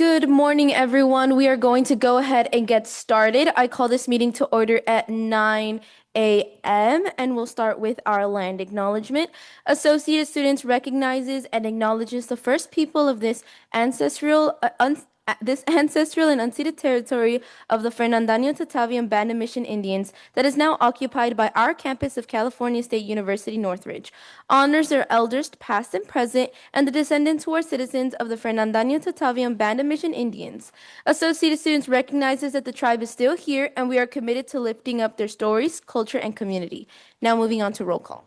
Good morning, everyone. We are going to go ahead and get started. I call this meeting to order at 9 a.m. and we'll start with our land acknowledgement. Associated Students recognizes and acknowledges the first people of this ancestral and unceded territory of the Fernandano Tataviam Band of Mission Indians that is now occupied by our campus of California State University Northridge. Honors their elders past and present and the descendants who are citizens of the Fernandano Tataviam Band of Mission Indians. Associated Students recognizes that the tribe is still here and we are committed to lifting up their stories, culture, and community. Now moving on to roll call.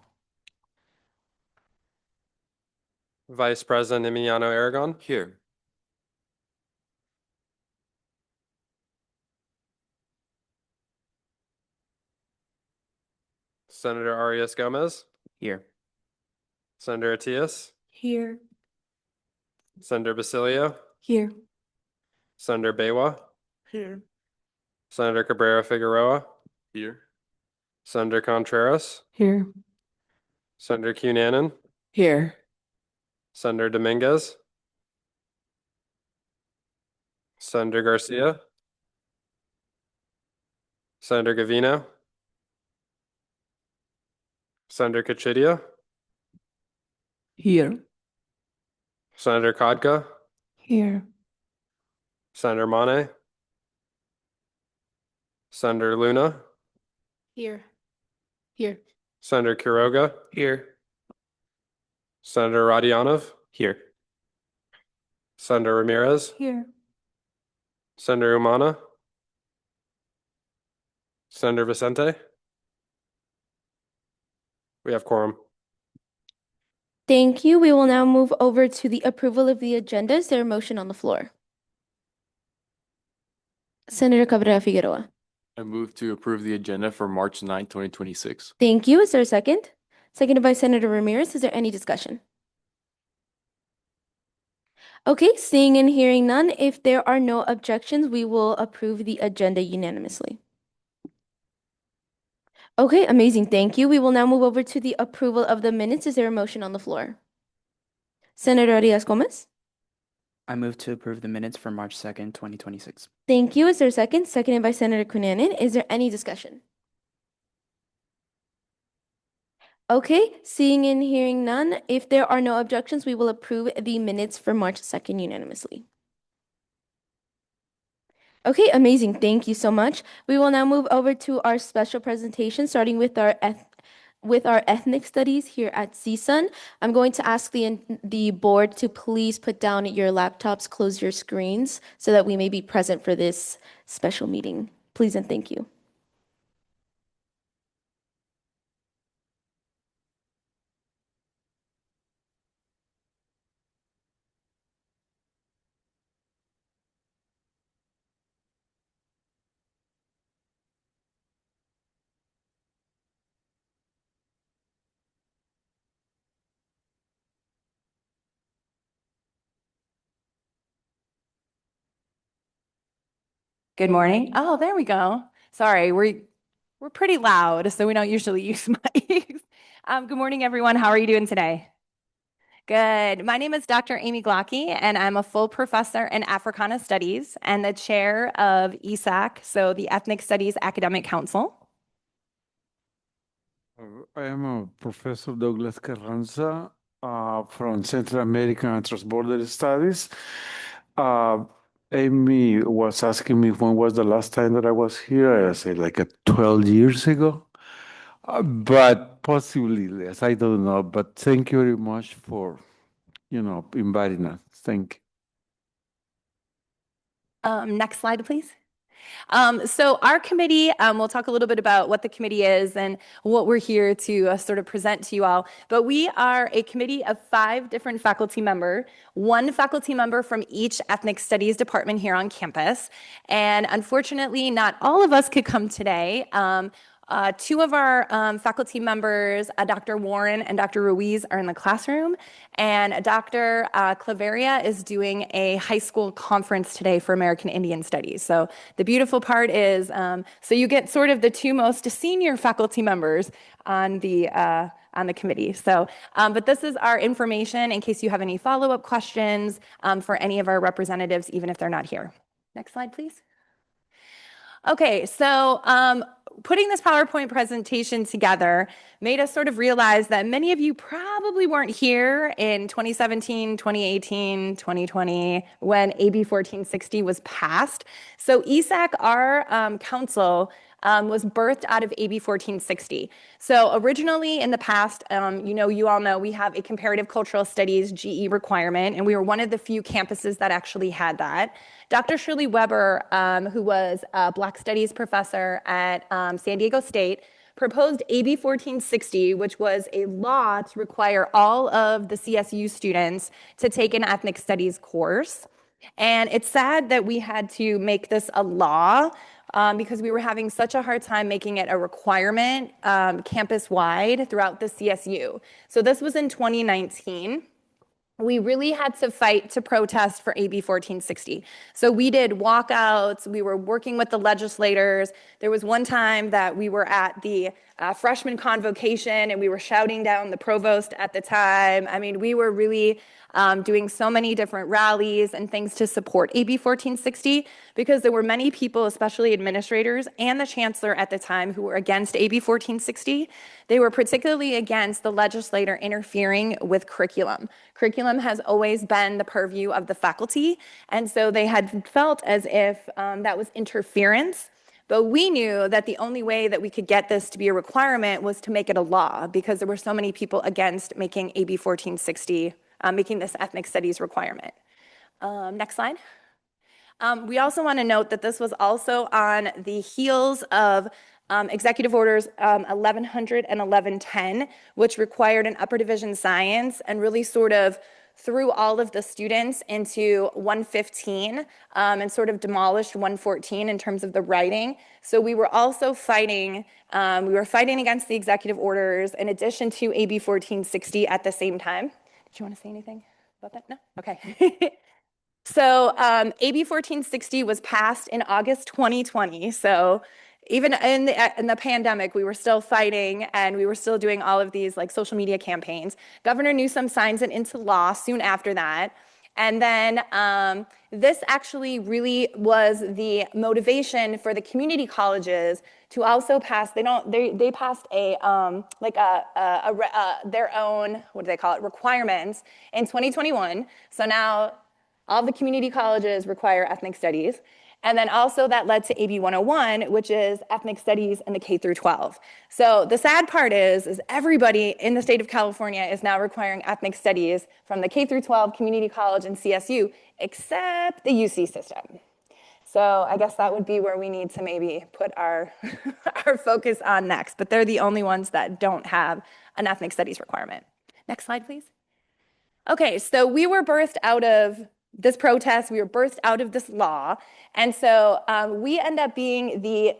Vice President Emiliano Aragon. Here. Senator Arias Gomez. Here. Senator Atias. Here. Senator Basilio. Here. Senator Baywa. Here. Senator Cabrera Figueroa. Here. Senator Contreras. Here. Senator Cunanan. Here. Senator Dominguez. Senator Garcia. Senator Gavino. Senator Kachidia. Here. Senator Kodka. Here. Senator Mane. Senator Luna. Here. Here. Senator Quiroga. Here. Senator Radianov. Here. Senator Ramirez. Here. Senator Umana. Senator Vicente. We have quorum. Thank you. We will now move over to the approval of the agenda. Is there a motion on the floor? Senator Cabrera Figueroa. I move to approve the agenda for March 9, 2026. Thank you. Is there a second? Seconded by Senator Ramirez. Is there any discussion? Okay, seeing and hearing none, if there are no objections, we will approve the agenda unanimously. Okay, amazing. Thank you. We will now move over to the approval of the minutes. Is there a motion on the floor? Senator Arias Gomez. I move to approve the minutes for March 2nd, 2026. Thank you. Is there a second? Seconded by Senator Cunanan. Is there any discussion? Okay, seeing and hearing none, if there are no objections, we will approve the minutes for March 2nd unanimously. Okay, amazing. Thank you so much. We will now move over to our special presentation, starting with our ethnic studies here at CSUN. I'm going to ask the board to please put down your laptops, close your screens, so that we may be present for this special meeting. Please and thank you. Good morning. Oh, there we go. Sorry, we're pretty loud, so we don't usually use mics. Good morning, everyone. How are you doing today? Good. My name is Dr. Amy Glocke, and I'm a full professor in Africana Studies and the chair of ESAC, so the Ethnic Studies Academic Council. I am a Professor Douglas Carranza from Central American and Transborder Studies. Amy was asking me when was the last time that I was here. I said like 12 years ago, but possibly less. I don't know. But thank you very much for, inviting us. Thank you. Next slide, please. So our committee, we'll talk a little bit about what the committee is and what we're here to sort of present to you all. But we are a committee of 5 different faculty members, 1 faculty member from each ethnic studies department here on campus. And unfortunately, not all of us could come today. 2 of our faculty members, Dr. Warren and Dr. Ruiz, are in the classroom, and Dr. Claveria is doing a high school conference today for American Indian Studies. So the beautiful part is, so you get sort of the 2 most senior faculty members on the on the committee. So, but this is our information in case you have any follow-up questions for any of our representatives, even if they're not here. Next slide, please. Okay, so putting this PowerPoint presentation together made us sort of realize that many of you probably weren't here in 2017, 2018, 2020 when AB 1460 was passed. So ESAC, our council, was birthed out of AB 1460. So originally in the past, you all know we have a comparative cultural studies GE requirement, and we were one of the few campuses that actually had that. Dr. Shirley Weber, who was a Black Studies professor at San Diego State, proposed AB 1460, which was a law to require all of the CSU students to take an ethnic studies course. And it's sad that we had to make this a law because we were having such a hard time making it a requirement campus-wide throughout the CSU. So this was in 2019. We really had to fight to protest for AB 1460. So we did walkouts, we were working with the legislators. There was one time that we were at the freshman convocation and we were shouting down the provost at the time. I mean, we were really doing so many different rallies and things to support AB 1460 because there were many people, especially administrators and the chancellor at the time, who were against AB 1460. They were particularly against the legislator interfering with curriculum. Curriculum has always been the purview of the faculty, and so they had felt as if that was interference. But we knew that the only way that we could get this to be a requirement was to make it a law because there were so many people against making AB 1460, making this ethnic studies requirement. Next slide. We also want to note that this was also on the heels of Executive Orders 1100 and 1110, which required an upper division science and really sort of threw all of the students into 115 and sort of demolished 114 in terms of the writing. So we were also fighting, against the executive orders in addition to AB 1460 at the same time. Did you want to say anything about that? No? Okay. So AB 1460 was passed in August 2020. So even in the pandemic, we were still fighting and we were still doing all of these like social media campaigns. Governor Newsom signs it into law soon after that. And then this actually really was the motivation for the community colleges to also pass. They passed their own, what do they call it, requirements in 2021. So now all the community colleges require ethnic studies. And then also that led to AB 101, which is ethnic studies in the K through 12. So the sad part is everybody in the state of California is now requiring ethnic studies from the K through 12 community college and CSU, except the UC system. So I guess that would be where we need to maybe put our, our focus on next, but they're the only ones that don't have an ethnic studies requirement. Next slide, please. Okay, so we were birthed out of this protest, we were birthed out of this law, and so we end up being the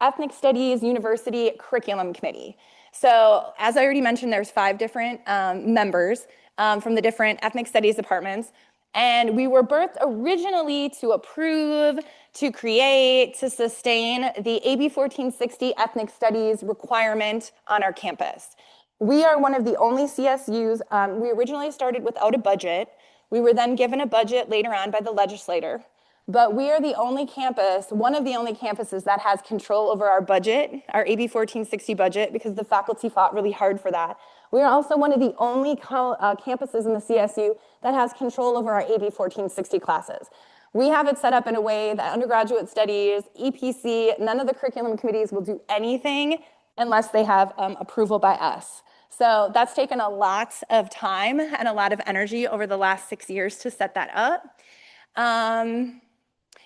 Ethnic Studies University Curriculum Committee. So as I already mentioned, there's 5 different members from the different ethnic studies departments, and we were birthed originally to approve, to create, to sustain the AB 1460 ethnic studies requirement on our campus. We are one of the only CSUs, we originally started without a budget. We were then given a budget later on by the legislator, but we are the only campus, one of the only campuses that has control over our budget, our AB 1460 budget, because the faculty fought really hard for that. We are also one of the only campuses in the CSU that has control over our AB 1460 classes. We have it set up in a way that undergraduate studies, EPC, none of the curriculum committees will do anything unless they have approval by us. So that's taken a lot of time and a lot of energy over the last 6 years to set that up.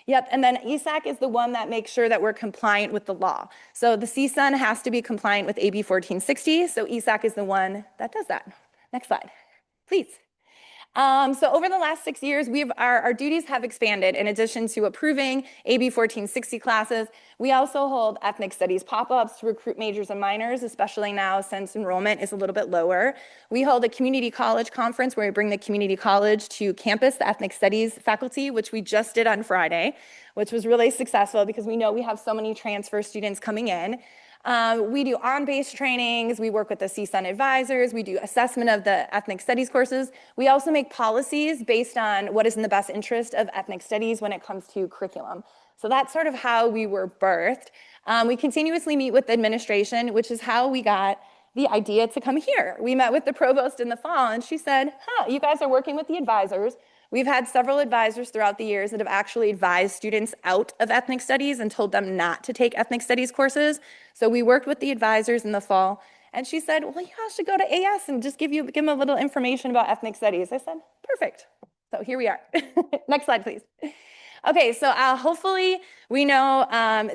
Yep, and then ESAC is the one that makes sure that we're compliant with the law. So the CSUN has to be compliant with AB 1460, so ESAC is the one that does that. Next slide, please. So over the last 6 years, our duties have expanded. In addition to approving AB 1460 classes, we also hold ethnic studies pop-ups to recruit majors and minors, especially now since enrollment is a little bit lower. We hold a community college conference where we bring the community college to campus, the ethnic studies faculty, which we just did on Friday, which was really successful because we know we have so many transfer students coming in. We do on-base trainings. We work with the CSUN advisors. We do assessment of the ethnic studies courses. We also make policies based on what is in the best interest of ethnic studies when it comes to curriculum. So that's sort of how we were birthed. We continuously meet with the administration, which is how we got the idea to come here. We met with the provost in the fall, and she said, you guys are working with the advisors. We've had several advisors throughout the years that have actually advised students out of ethnic studies and told them not to take ethnic studies courses. So we worked with the advisors in the fall, and she said, well, you guys should go to AS and just give them a little information about ethnic studies. I said, perfect. So here we are. Next slide, please. Okay, so hopefully we know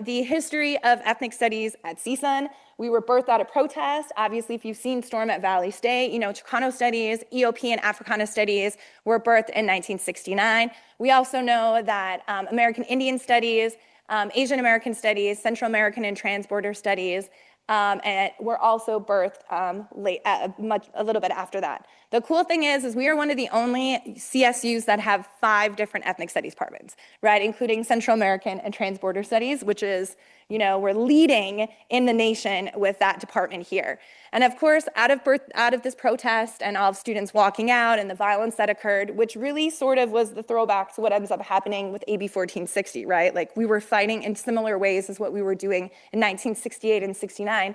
the history of ethnic studies at CSUN. We were birthed out of protest. Obviously, if you've seen Storm at Valley State, you know Chicano studies, EOP and Africana studies were birthed in 1969. We also know that American Indian studies, Asian American studies, Central American and transborder studies, and were also birthed a little bit after that. The cool thing is we are one of the only CSUs that have 5 different ethnic studies departments, right, including Central American and transborder studies, which is, you know, we're leading in the nation with that department here. And of course, out of this protest and all of students walking out and the violence that occurred, which really sort of was the throwback to what ends up happening with AB 1460, right? Like we were fighting in similar ways as what we were doing in 1968 and 69.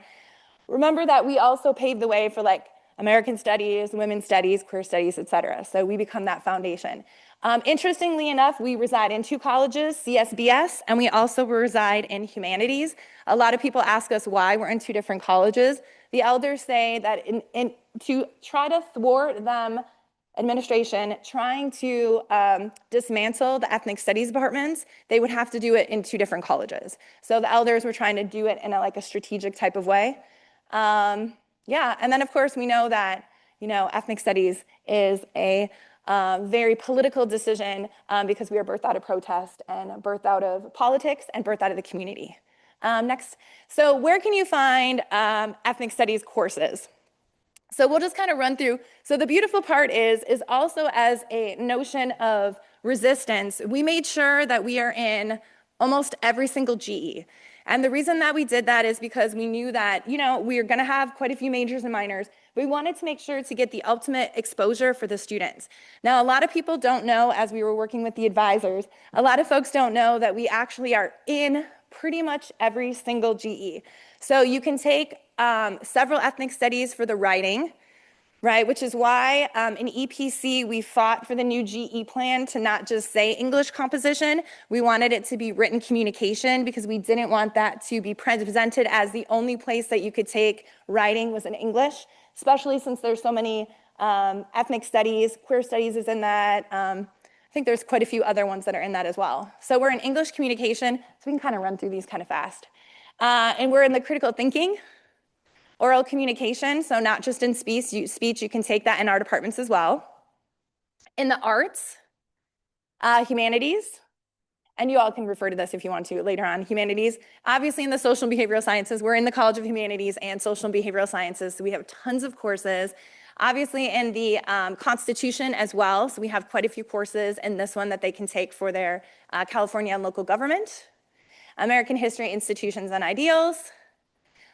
Remember that we also paved the way for like American studies, women's studies, queer studies, et cetera. So we become that foundation. Interestingly enough, we reside in 2 colleges, CSBS, and we also reside in humanities. A lot of people ask us why we're in 2 different colleges. The elders say that to try to thwart them, administration, trying to dismantle the ethnic studies departments, they would have to do it in 2 different colleges. So the elders were trying to do it in a strategic type of way. Yeah, and then of course we know that, you know, ethnic studies is a very political decision because we are birthed out of protest and birthed out of politics and birthed out of the community. Next. So where can you find ethnic studies courses? So we'll just kind of run through. So the beautiful part is also as a notion of resistance, we made sure that we are in almost every single GE. And the reason that we did that is because we knew that, you know, we are going to have quite a few majors and minors. We wanted to make sure to get the ultimate exposure for the students. Now, a lot of people don't know, as we were working with the advisors, a lot of folks don't know that we actually are in pretty much every single GE. So you can take several ethnic studies for the writing, right? Which is why in EPC, we fought for the new GE plan to not just say English composition. We wanted it to be written communication because we didn't want that to be presented as the only place that you could take writing was in English, especially since there's so many ethnic studies, queer studies is in that. I think there's quite a few other ones that are in that as well. So we're in English communication, so we can kind of run through these kind of fast. And we're in the critical thinking, oral communication, so not just in speech, you can take that in our departments as well. In the arts, humanities, and you all can refer to this if you want to later on, humanities. Obviously in the social and behavioral sciences, we're in the College of Humanities and Social and Behavioral Sciences, so we have tons of courses. Obviously in the Constitution as well, so we have quite a few courses in this one that they can take for their California and local government. American History, Institutions and Ideals.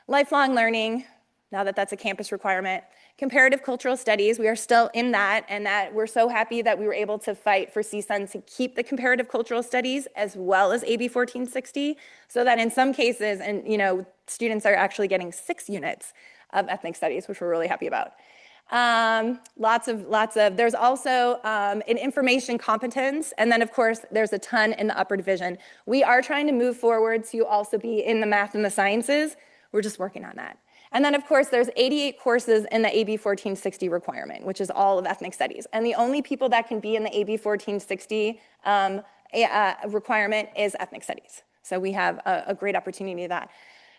Lifelong learning, now that that's a campus requirement. Comparative cultural studies, we are still in that, and that we're so happy that we were able to fight for CSUN to keep the comparative cultural studies as well as AB 1460, so that in some cases, and you know, students are actually getting 6 units of ethnic studies, which we're really happy about. There's also an information competence, and then of course there's a ton in the upper division. We are trying to move forward to also be in the math and the sciences. We're just working on that. And then of course there's 88 courses in the AB 1460 requirement, which is all of ethnic studies. And the only people that can be in the AB 1460 requirement is ethnic studies. So we have a great opportunity to that.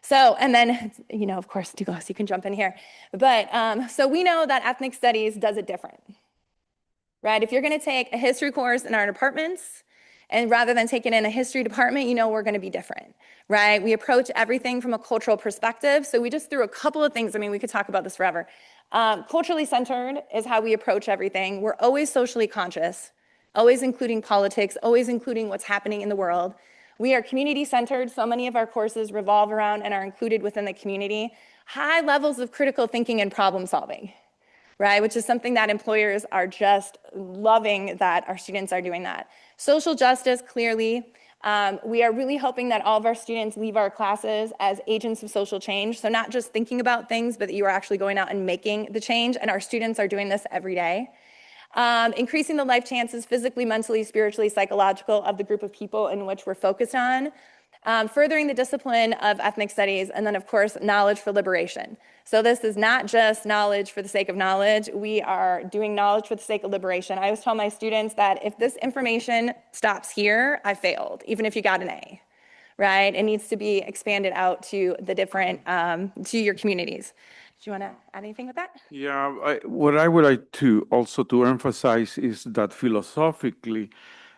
So, and then, you know, of course, Douglas, you can jump in here. But so we know that ethnic studies does it different, right? If you're going to take a history course in our departments, and rather than take it in a history department, you know, we're going to be different, right? We approach everything from a cultural perspective. So we just threw a couple of things. I mean, we could talk about this forever. Culturally centered is how we approach everything. We're always socially conscious, always including politics, always including what's happening in the world. We are community-centered, so many of our courses revolve around and are included within the community. High levels of critical thinking and problem solving, right? Which is something that employers are just loving that our students are doing that. Social justice, clearly. We are really hoping that all of our students leave our classes as agents of social change. So not just thinking about things, but that you are actually going out and making the change. And our students are doing this every day. Increasing the life chances, physically, mentally, spiritually, psychological, of the group of people in which we're focused on. Furthering the discipline of ethnic studies, and then, of course, knowledge for liberation. So this is not just knowledge for the sake of knowledge. We are doing knowledge for the sake of liberation. I always tell my students that if this information stops here, I failed, even if you got an A, right? It needs to be expanded out to the different, to your communities. Do you want to add anything with that? Yeah, what I would like to also to emphasize is that philosophically,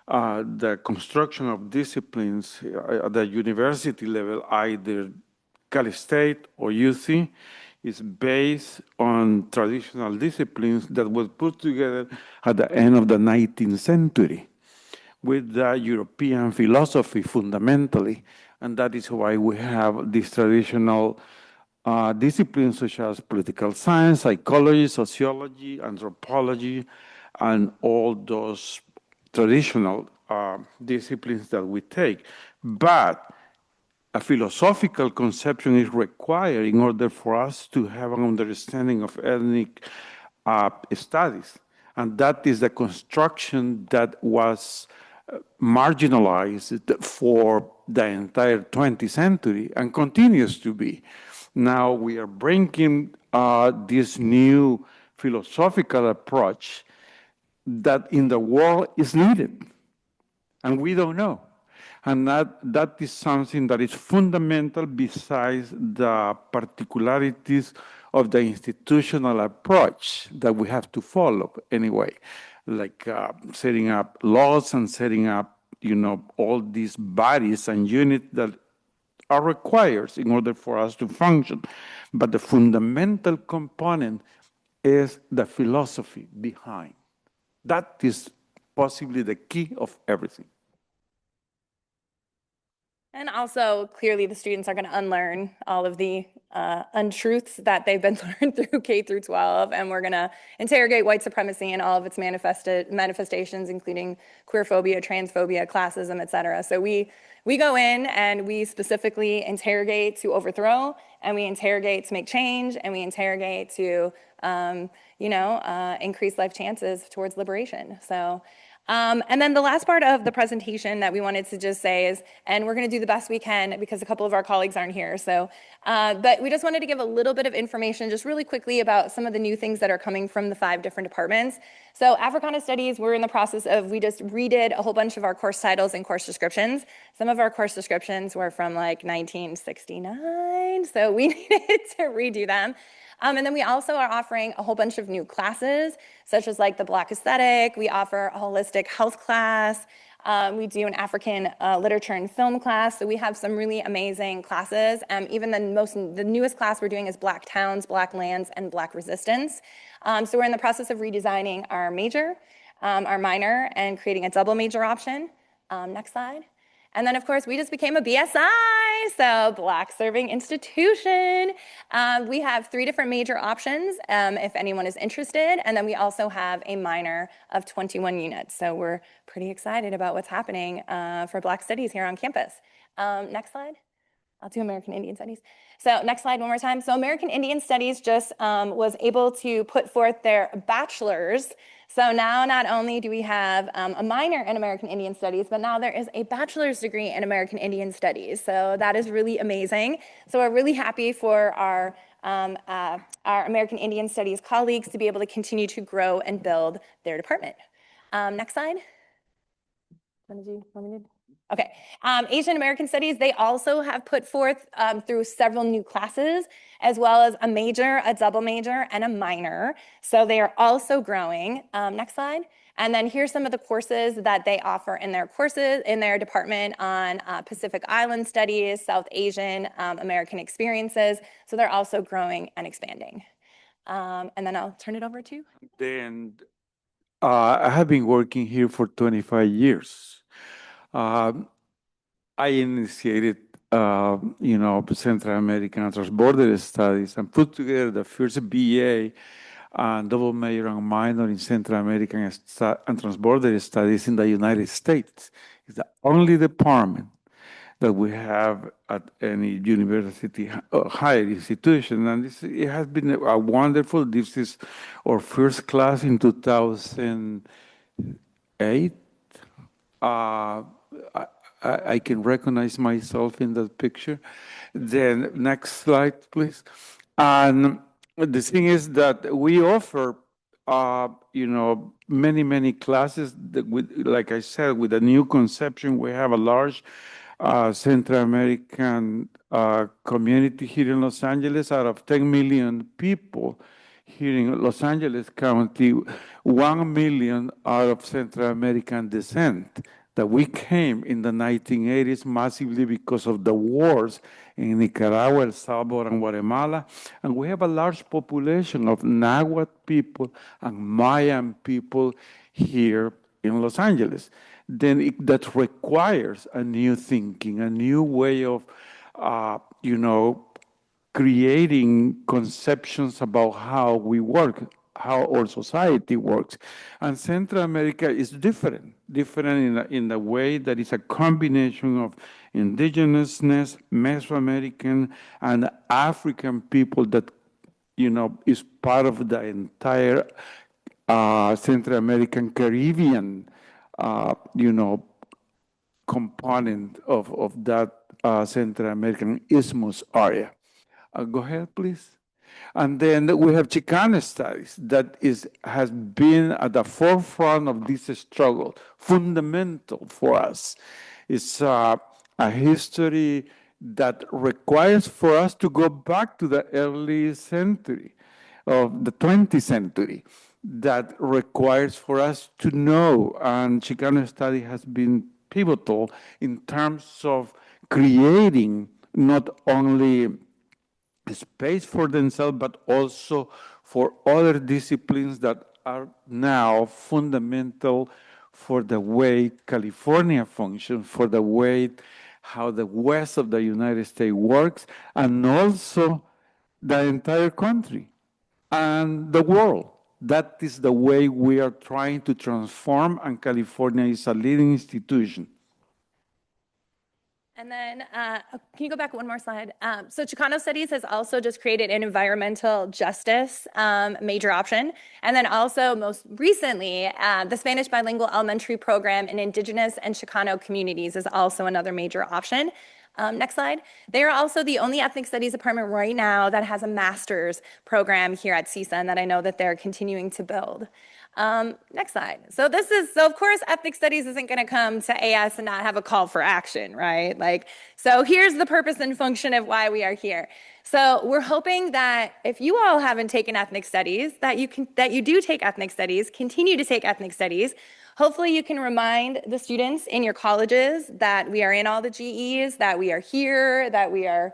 the construction of disciplines at the university level, either Cali State or UC, is based on traditional disciplines that was put together at the end of the 19th century with the European philosophy fundamentally. And that is why we have these traditional disciplines such as political science, psychology, sociology, anthropology, and all those traditional disciplines that we take. But a philosophical conception is required in order for us to have an understanding of ethnic studies. And that is the construction that was marginalized for the entire 20th century and continues to be. Now we are bringing this new philosophical approach that in the world is needed, and we don't know. And that is something that is fundamental besides the particularities of the institutional approach that we have to follow anyway, like setting up laws and setting up, all these bodies and units that are required in order for us to function. But the fundamental component is the philosophy behind. That is possibly the key of everything. And also, clearly, the students are going to unlearn all of the untruths that they've been learned through K through 12, and we're going to interrogate white supremacy and all of its manifestations, including queerphobia, transphobia, classism, et cetera. So we go in and we specifically interrogate to overthrow, and we interrogate to make change, and we interrogate to, increase life chances towards liberation. So. And then the last part of the presentation that we wanted to just say is, and we're going to do the best we can because a couple of our colleagues aren't here. So, but we just wanted to give a little bit of information just really quickly about some of the new things that are coming from the 5 different departments. So Africana Studies, we're in the process of, we just redid a whole bunch of our course titles and course descriptions. Some of our course descriptions were from like 1969, so we needed to redo them. And then we also are offering a whole bunch of new classes, such as like the Black Aesthetic. We offer a holistic health class. We do an African literature and film class. So we have some really amazing classes. Even the newest class we're doing is Black Towns, Black Lands, and Black Resistance. So we're in the process of redesigning our major, our minor, and creating a double major option. Next slide. And then, of course, we just became a BSI, so Black Serving Institution. We have 3 different major options if anyone is interested. And then we also have a minor of 21 units. So we're pretty excited about what's happening for Black Studies here on campus. Next slide. I'll do American Indian Studies. So next slide one more time. So American Indian Studies just was able to put forth their bachelor's. So now not only do we have a minor in American Indian Studies, but now there is a bachelor's degree in American Indian Studies. So that is really amazing. So we're really happy for our American Indian Studies colleagues to be able to continue to grow and build their department. Next slide. Okay, Asian American Studies, they also have put forth through several new classes, as well as a major, a double major, and a minor. So they are also growing. Next slide. And then here's some of the courses that they offer in their courses, in their department on Pacific Island Studies, South Asian American experiences. So they're also growing and expanding. And then I'll turn it over to. Then I have been working here for 25 years. I initiated, Central American and Transborder Studies and put together the first BA and double major and minor in Central American and Transborder Studies in the United States. It's the only department that we have at any university or higher institution. And it has been a wonderful, this is our first class in 2008. I can recognize myself in that picture. Then next slide, please. And the thing is that we offer, many classes that like I said, with a new conception, we have a large Central American community here in Los Angeles. Out of 10 million people here in Los Angeles County, 1 million are of Central American descent. That we came in the 1980s massively because of the wars in Nicaragua, El Salvador, and Guatemala. And we have a large population of Nahuatl people and Mayan people here in Los Angeles. Then that requires a new thinking, a new way of, creating conceptions about how we work, how our society works. And Central America is different in the way that it's a combination of indigenousness, Mesoamerican, and African people that, is part of the entire Central American Caribbean, component of that Central American Isthmus area. Go ahead, please. And then we have Chicano studies that has been at the forefront of this struggle, fundamental for us. It's a history that requires for us to go back to the early century of the 20th century, that requires for us to know, and Chicano study has been pivotal in terms of creating not only space for themselves, but also for other disciplines that are now fundamental for the way California functions, for the way how the west of the United States works, and also the entire country and the world. That is the way we are trying to transform, and California is a leading institution. And then, can you go back one more slide? So Chicano Studies has also just created an environmental justice major option. And then also most recently, the Spanish bilingual elementary program in Indigenous and Chicano communities is also another major option. Next slide. They are also the only ethnic studies department right now that has a master's program here at CSUN that I know that they're continuing to build. Next slide. So of course, ethnic studies isn't going to come to AS and not have a call for action, right? So here's the purpose and function of why we are here. So we're hoping that if you all haven't taken ethnic studies, that you do take ethnic studies, continue to take ethnic studies. Hopefully you can remind the students in your colleges that we are in all the GEs, that we are here, that we are,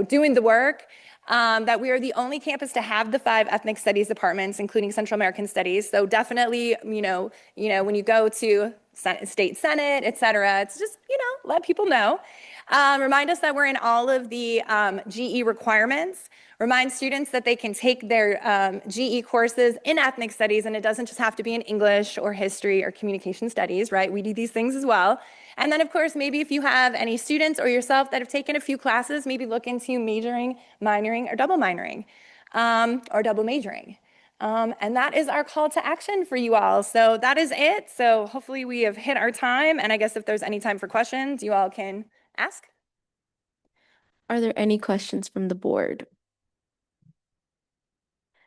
doing the work. That we are the only campus to have the 5 ethnic studies departments, including Central American Studies. So definitely, when you go to state senate, et cetera, it's just, let people know. Remind us that we're in all of the GE requirements. Remind students that they can take their GE courses in ethnic studies, and it doesn't just have to be in English or history or communication studies, right? We do these things as well. And then, of course, maybe if you have any students or yourself that have taken a few classes, maybe look into majoring, minoring, or double minoring, or double majoring. And that is our call to action for you all. So that is it. So hopefully we have hit our time. And I guess if there's any time for questions, you all can ask. Are there any questions from the board?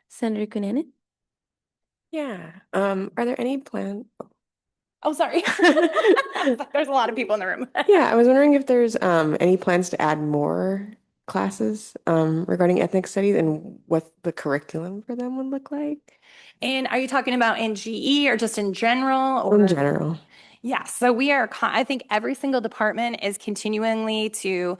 Senator Cunanan? Yeah. Are there any plans? Oh, sorry. There's a lot of people in the room. Yeah, I was wondering if there's any plans to add more classes regarding ethnic studies and what the curriculum for them would look like. And are you talking about in GE or just in general? Or In general. Yeah, so we are, I think every single department is continually to,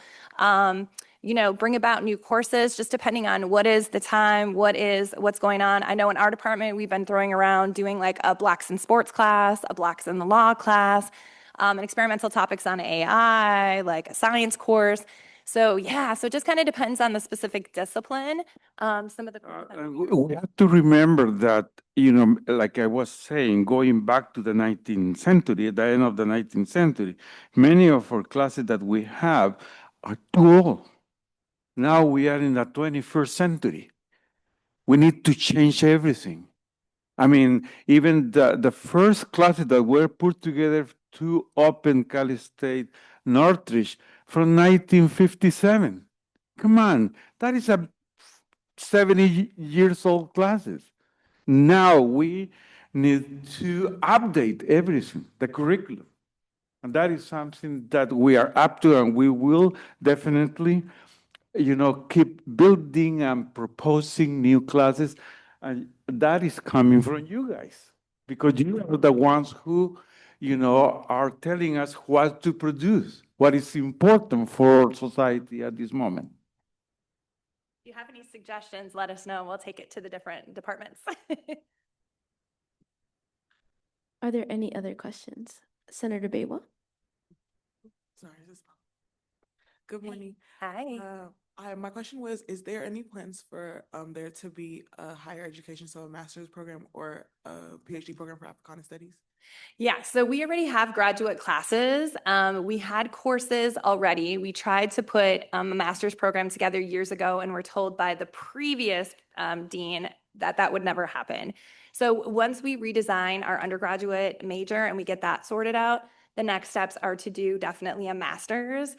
bring about new courses, just depending on what is the time, what's going on. I know in our department, we've been throwing around doing like a Blacks in Sports class, a Blacks in the Law class. and experimental topics on AI, like a science course. So yeah, so it just kind of depends on the specific discipline. Some of the courses that we We have to remember that, you know, like I was saying, going back to the 19th century, at the end of the 19th century, many of our classes that we have are too old. Now we are in the 21st century. We need to change everything. I mean, even the first classes that were put together to open Cali State Northridge from 1957. Come on, that is a 70 years old classes. Now we need to update everything, the curriculum. And that is something that we are up to, and we will definitely, you know, keep building and proposing new classes. And that is coming from you guys, because you are the ones who, you know, are telling us what to produce, what is important for society at this moment. If you have any suggestions, let us know. We'll take it to the different departments. Are there any other questions? Senator Baywa? Sorry, good morning. Hi. My question was, is there any plans for there to be a higher education, so a master's program or a PhD program for Africana Studies? Yeah, so we already have graduate classes. We had courses already. We tried to put a master's program together years ago and were told by the previous dean that that would never happen. So once we redesign our undergraduate major and we get that sorted out, the next steps are to do definitely a master's.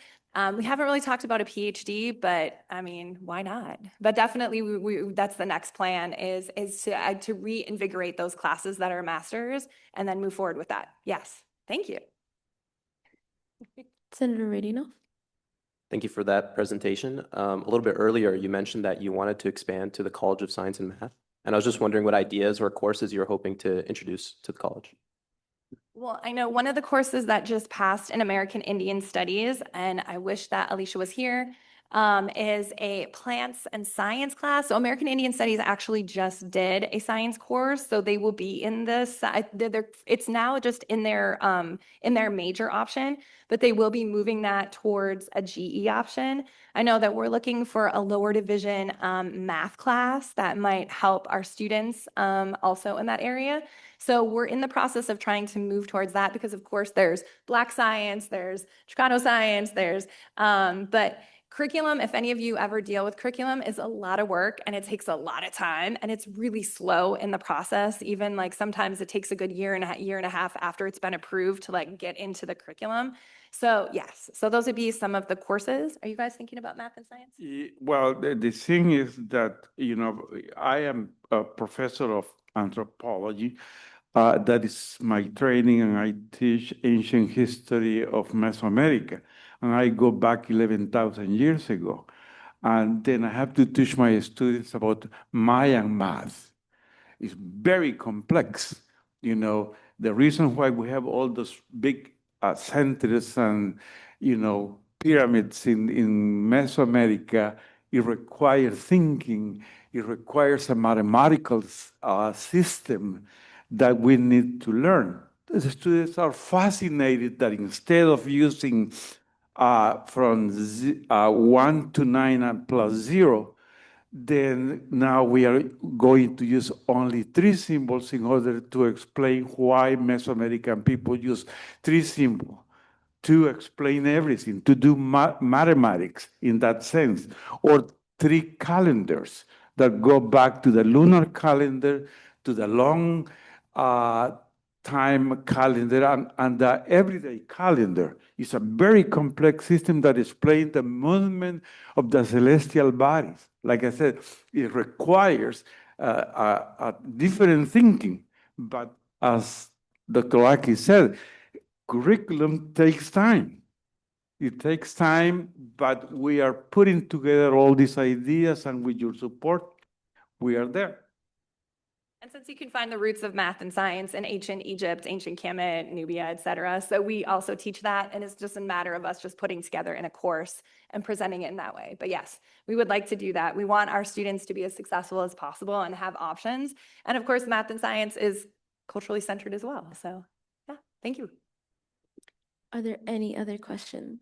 We haven't really talked about a PhD, but I mean, why not? But definitely, that's the next plan is to reinvigorate those classes that are masters and then move forward with that. Yes, thank you. Senator Radino? Thank you for that presentation. A little bit earlier, you mentioned that you wanted to expand to the College of Science and Math. And I was just wondering what ideas or courses you're hoping to introduce to the college. Well, I know one of the courses that just passed in American Indian Studies, and I wish that Alicia was here, is a plants and science class. So American Indian Studies actually just did a science course, so they will be in this. It's now just in their major option, but they will be moving that towards a GE option. I know that we're looking for a lower division math class that might help our students also in that area. So we're in the process of trying to move towards that because, of course, there's Black science, there's Chicano science, but curriculum, if any of you ever deal with curriculum, is a lot of work and it takes a lot of time and it's really slow in the process. Even like sometimes it takes a good year and a half after it's been approved to like get into the curriculum. So yes, so those would be some of the courses. Are you guys thinking about math and science? Well, the thing is that, you know, I am a professor of anthropology. That is my training, and I teach ancient history of Mesoamerica. And I go back 11,000 years ago. And then I have to teach my students about Mayan math. It's very complex. You know, the reason why we have all those big centers and, you know, pyramids in Mesoamerica, it requires thinking. It requires a mathematical system that we need to learn. The students are fascinated that instead of using from 1 to 9 and plus 0, then now we are going to use only 3 symbols in order to explain why Mesoamerican people use 3 symbols to explain everything, to do mathematics in that sense, or 3 calendars that go back to the lunar calendar, to the long time calendar, and the everyday calendar. Is a very complex system that explains the movement of the celestial bodies. Like I said, it requires a different thinking. But as Dr. Laki said, curriculum takes time. It takes time, but we are putting together all these ideas, and with your support, we are there. And since you can find the roots of math and science in ancient Egypt, ancient Kemet, Nubia, et cetera, so we also teach that, and it's just a matter of us just putting together in a course and presenting it in that way. But yes, we would like to do that. We want our students to be as successful as possible and have options. And of course, math and science is culturally centered as well. So yeah, thank you. Are there any other questions?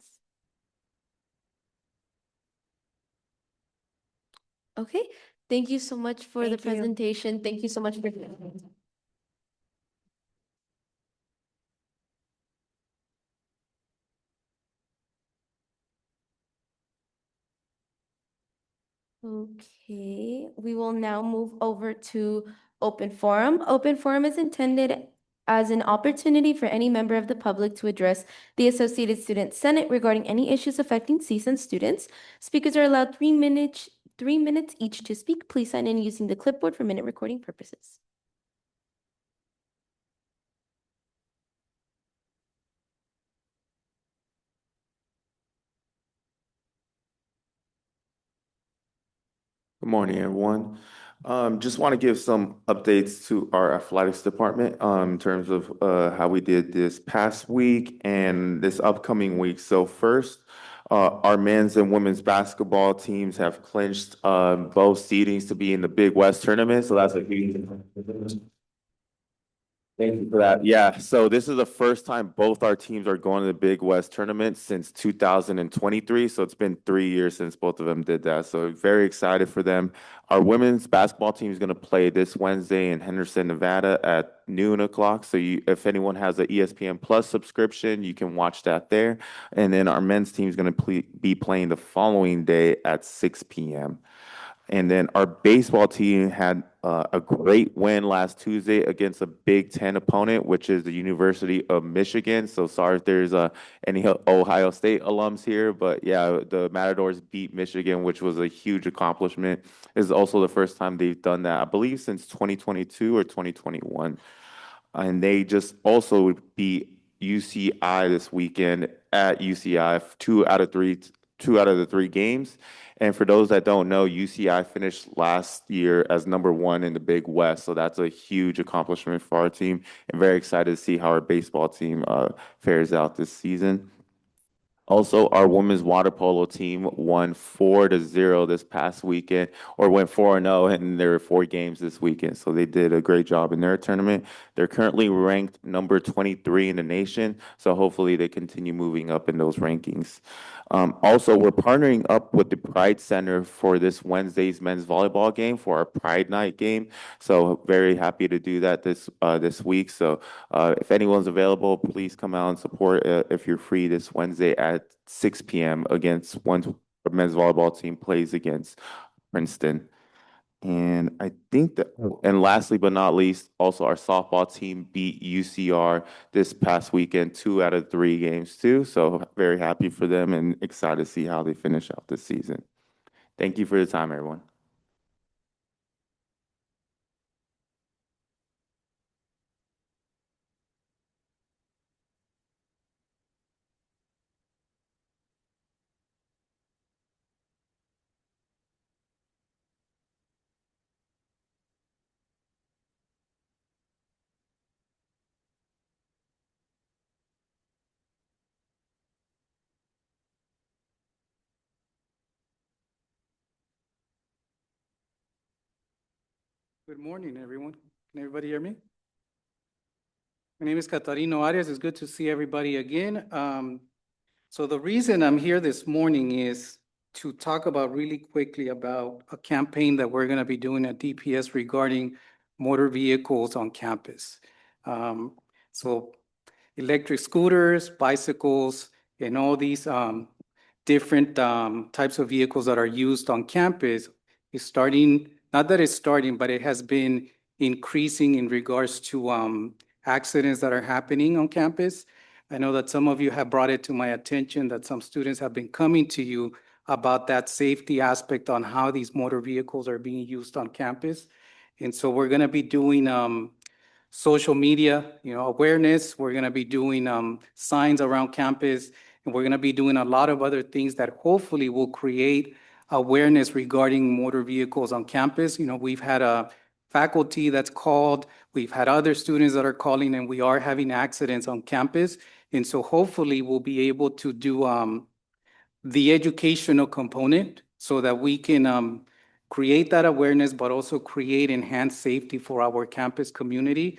Okay, thank you so much for the Thank you. presentation. Thank you so much for. Okay, we will now move over to open forum. Open forum is intended as an opportunity for any member of the public to address the Associated Student Senate regarding any issues affecting CSUN students. Speakers are allowed 3 minutes each to speak. Please sign in using the clipboard for minute recording purposes. Good morning, everyone. Just want to give some updates to our athletics department in terms of how we did this past week and this upcoming week. So first, our men's and women's basketball teams have clinched both seedings to be in the Big West tournament. So that's a huge. Thank you for that. Yeah, so this is the first time both our teams are going to the Big West tournament since 2023. So it's been 3 years since both of them did that. So very excited for them. Our women's basketball team is going to play this Wednesday in Henderson, Nevada at noon o'clock. So if anyone has an ESPN Plus subscription, you can watch that there. And then our men's team is going to be playing the following day at 6 p.m. And then our baseball team had a great win last Tuesday against a Big Ten opponent, which is the University of Michigan. So sorry if there's any Ohio State alums here, but yeah, the Matadors beat Michigan, which was a huge accomplishment. This is also the first time they've done that, I believe, since 2022 or 2021. And they just also beat UCI this weekend at UCI, two out of the three games. And for those that don't know, UCI finished last year as #1 in the Big West. So that's a huge accomplishment for our team. And very excited to see how our baseball team fares out this season. Also, our women's water polo team won 4-0 this past weekend, or went 4-0, and there were 4 games this weekend. So they did a great job in their tournament. They're currently ranked number 23 in the nation. So hopefully they continue moving up in those rankings. Also, we're partnering up with the Pride Center for this Wednesday's men's volleyball game for our Pride Night game. So very happy to do that this week. So if anyone's available, please come out and support if you're free this Wednesday at 6 p.m. against our men's volleyball team plays against Princeton. And I think that, and lastly but not least, also our softball team beat UCR this past weekend, 2 out of 3 games too. So very happy for them and excited to see how they finish out this season. Thank you for your time, everyone. Good morning, everyone. Can everybody hear me? My name is Catarino Arias. It's good to see everybody again. So the reason I'm here this morning is to talk about really quickly about a campaign that we're going to be doing at DPS regarding motor vehicles on campus. So electric scooters, bicycles, and all these different types of vehicles that are used on campus is starting. Not that it's starting, but it has been increasing in regards to accidents that are happening on campus. I know that some of you have brought it to my attention that some students have been coming to you about that safety aspect on how these motor vehicles are being used on campus. And so we're going to be doing social media, awareness. We're going to be doing signs around campus, and we're going to be doing a lot of other things that hopefully will create awareness regarding motor vehicles on campus. We've had a faculty that's called, we've had other students that are calling, and we are having accidents on campus. And so hopefully we'll be able to do the educational component so that we can create that awareness, but also create enhanced safety for our campus community.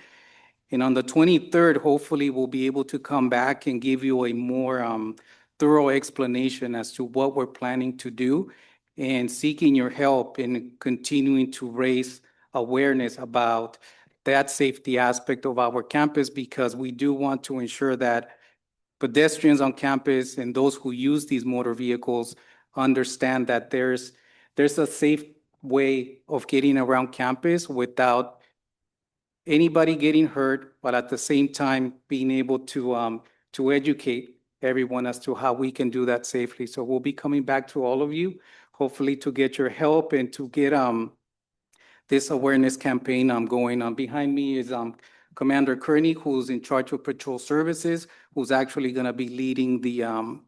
And on the 23rd, hopefully, we'll be able to come back and give you a more thorough explanation as to what we're planning to do and seeking your help in continuing to raise awareness about that safety aspect of our campus, because we do want to ensure that pedestrians on campus and those who use these motor vehicles understand that there's a safe way of getting around campus without anybody getting hurt, but at the same time being able to educate everyone as to how we can do that safely. So we'll be coming back to all of you, hopefully to get your help and to get this awareness campaign going on. Behind me is Commander Kearney, who's in charge of patrol services, who's actually going to be leading the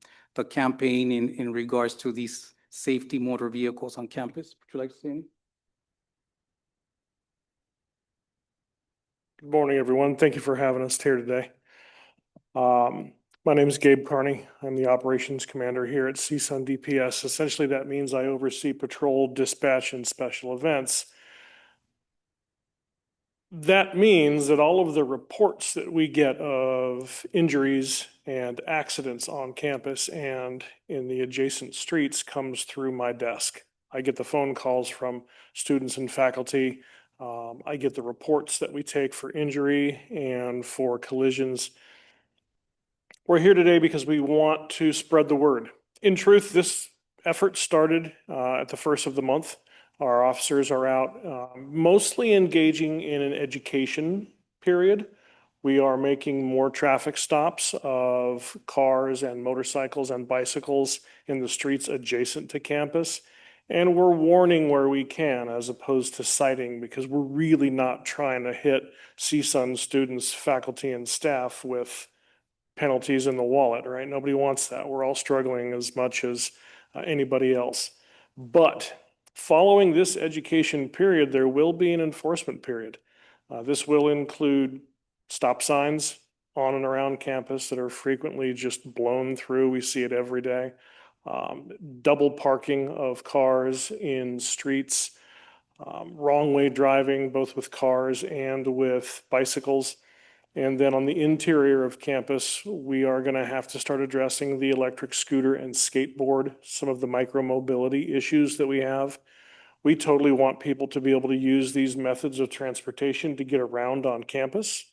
campaign in regards to these safety motor vehicles on campus. Would you like to say anything? Good morning, everyone. Thank you for having us here today. My name is Gabe Carney. I'm the operations commander here at CSUN DPS. Essentially, that means I oversee patrol, dispatch, and special events. That means that all of the reports that we get of injuries and accidents on campus and in the adjacent streets comes through my desk. I get the phone calls from students and faculty. I get the reports that we take for injury and for collisions. We're here today because we want to spread the word. In truth, this effort started at the first of the month. Our officers are out mostly engaging in an education period. We are making more traffic stops of cars and motorcycles and bicycles in the streets adjacent to campus. And we're warning where we can as opposed to citing, because we're really not trying to hit CSUN students, faculty, and staff with penalties in the wallet, right? Nobody wants that. We're all struggling as much as anybody else. But following this education period, there will be an enforcement period. This will include stop signs on and around campus that are frequently just blown through. We see it every day. Double parking of cars in streets, wrong way driving, both with cars and with bicycles. And then on the interior of campus, we are going to have to start addressing the electric scooter and skateboard, some of the micromobility issues that we have. We totally want people to be able to use these methods of transportation to get around on campus,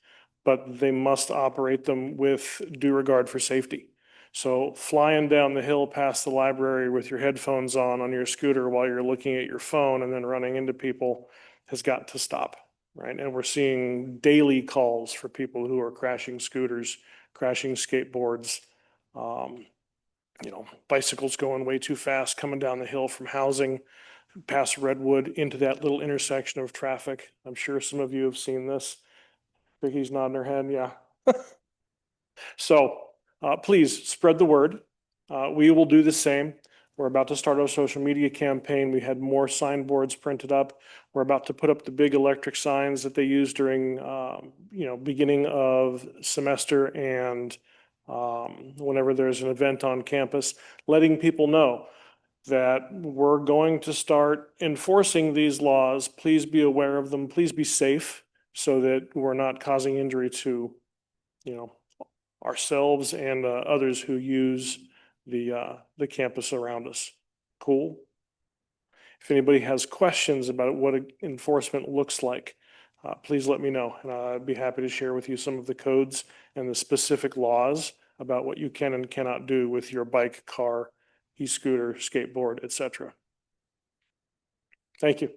but they must operate them with due regard for safety. So flying down the hill past the library with your headphones on your scooter while you're looking at your phone and then running into people has got to stop, right? And we're seeing daily calls for people who are crashing scooters, crashing skateboards, bicycles going way too fast, coming down the hill from housing, past Redwood into that little intersection of traffic. I'm sure some of you have seen this. Vicky's nodding her head, yeah. So please spread the word. We will do the same. We're about to start our social media campaign. We had more signboards printed up. We're about to put up the big electric signs that they use during, beginning of semester and whenever there's an event on campus, letting people know that we're going to start enforcing these laws. Please be aware of them. Please be safe so that we're not causing injury to, ourselves and others who use the campus around us. Cool. If anybody has questions about what enforcement looks like, please let me know, and I'd be happy to share with you some of the codes and the specific laws about what you can and cannot do with your bike, car, e-scooter, skateboard, etc. Thank you.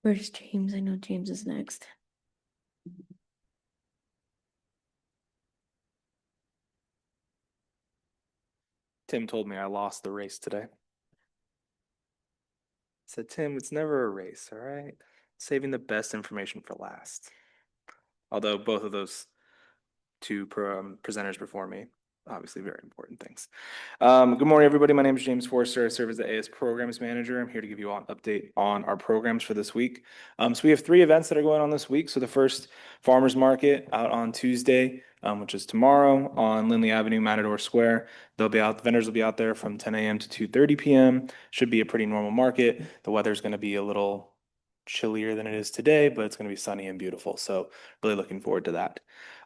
Where's James? I know James is next. Tim told me I lost the race today. I said, Tim, it's never a race, all right? Saving the best information for last. Although both of those two presenters before me, obviously very important things. Good morning, everybody. My name is James Forster. I serve as the AS Programs Manager. I'm here to give you all an update on our programs for this week. So we have 3 events that are going on this week. So the first, Farmers Market out on Tuesday, which is tomorrow on Lindley Avenue, Matador Square. They'll be out, the vendors will be out there from 10 a.m. to 2:30 p.m. Should be a pretty normal market. The weather's going to be a little chillier than it is today, but it's going to be sunny and beautiful. So really looking forward to that.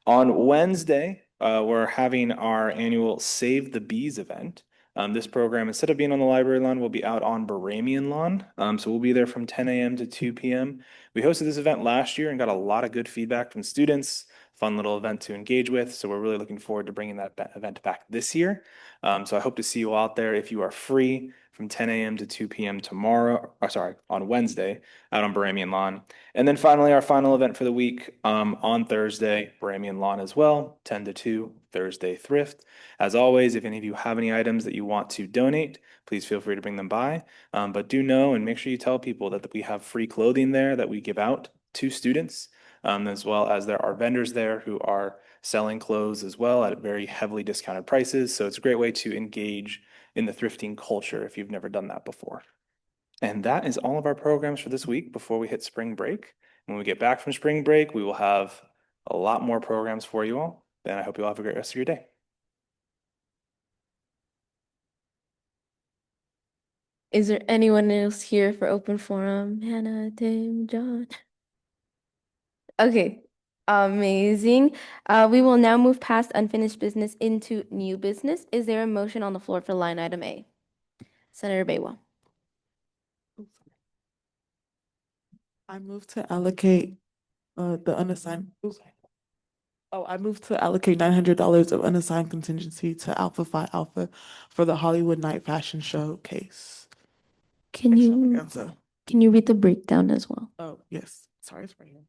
On Wednesday, we're having our annual Save the Bees event. This program, instead of being on the library lawn, will be out on Baramian lawn. So we'll be there from 10 a.m. to 2 p.m. We hosted this event last year and got a lot of good feedback from students. Fun little event to engage with. So we're really looking forward to bringing that event back this year. So I hope to see you out there if you are free from 10 a.m. to 2 p.m. tomorrow, or sorry, on Wednesday out on Baramian lawn. And then finally, our final event for the week on Thursday, Baramian lawn as well, 10 to 2, Thursday thrift. As always, if any of you have any items that you want to donate, please feel free to bring them by. But do know and make sure you tell people that we have free clothing there that we give out to students, as well as there are vendors there who are selling clothes as well at very heavily discounted prices. So it's a great way to engage in the thrifting culture if you've never done that before. And that is all of our programs for this week before we hit spring break. When we get back from spring break, we will have a lot more programs for you all. And I hope you all have a great rest of your day. Is there anyone else here for open forum? Hannah, Tim, John. Okay, amazing. We will now move past unfinished business into new business. Is there a motion on the floor for line item A? Senator Baywa. I move to allocate the unassigned. I move to allocate $900 of unassigned contingency to Alpha Phi Alpha for the Hollywood Night Fashion Showcase. Can you Extravaganza. read the breakdown as well? Oh, yes. Sorry, it's right here.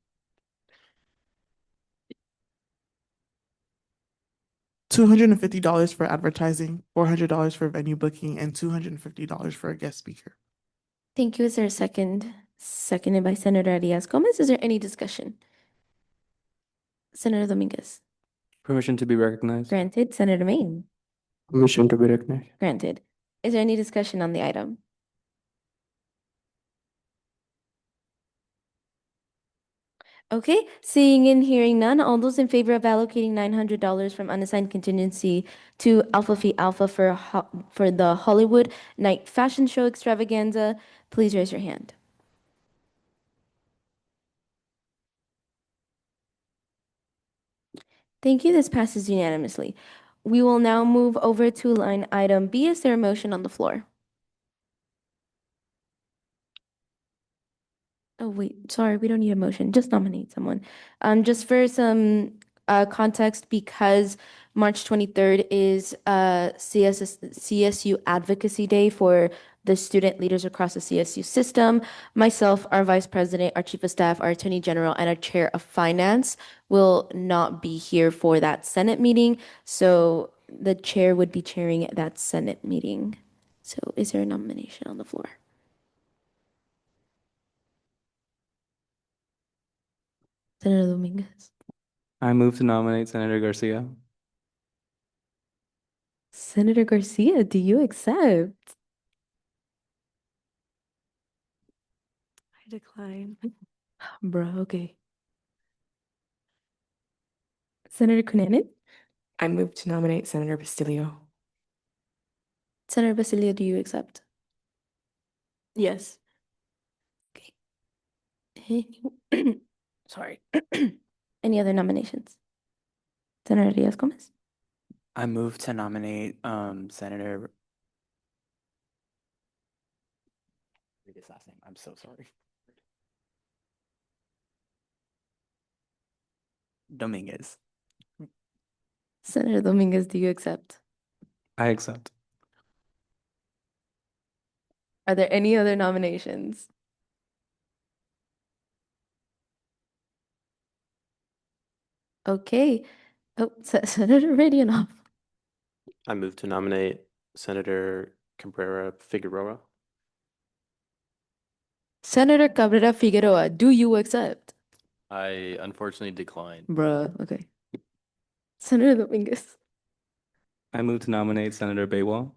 $250 for advertising, $400 for venue booking, and $250 for a guest speaker. Thank you. Is there a second? Seconded by Senator Diaz-Gomez. Is there any discussion? Senator Dominguez. Permission to be recognized. Granted. Senator Maine. Permission to be recognized. Granted. Is there any discussion on the item? Okay, seeing and hearing none, all those in favor of allocating $900 from unassigned contingency to Alpha Phi Alpha for the Hollywood Night Fashion Show Extravaganza, please raise your hand. Thank you. This passes unanimously. We will now move over to line item B. Is there a motion on the floor? Oh, wait, sorry, we don't need a motion. Just nominate someone. Just for some context, because March 23rd is CSU Advocacy Day for the student leaders across the CSU system. Myself, our vice president, our chief of staff, our attorney general, and our chair of finance will not be here for that Senate meeting. So the chair would be chairing that Senate meeting. So is there a nomination on the floor? Senator Dominguez. I move to nominate Senator Garcia. Senator Garcia, do you accept? I decline. Bro, okay. Senator Cunanan? I move to nominate Senator Bastilio. Senator Basilio, do you accept? Yes. Okay. Sorry. Any other nominations? Senator Diaz-Gomez? I move to nominate Senator. Read his last name. I'm so sorry. Dominguez. Senator Dominguez, do you accept? I accept. Are there any other nominations? Okay. Oh, Senator Radionoff. I move to nominate Senator Cabrera Figueroa. Senator Cabrera Figueroa, do you accept? I unfortunately decline. Bruh, okay. Senator Dominguez. I move to nominate Senator Baywa.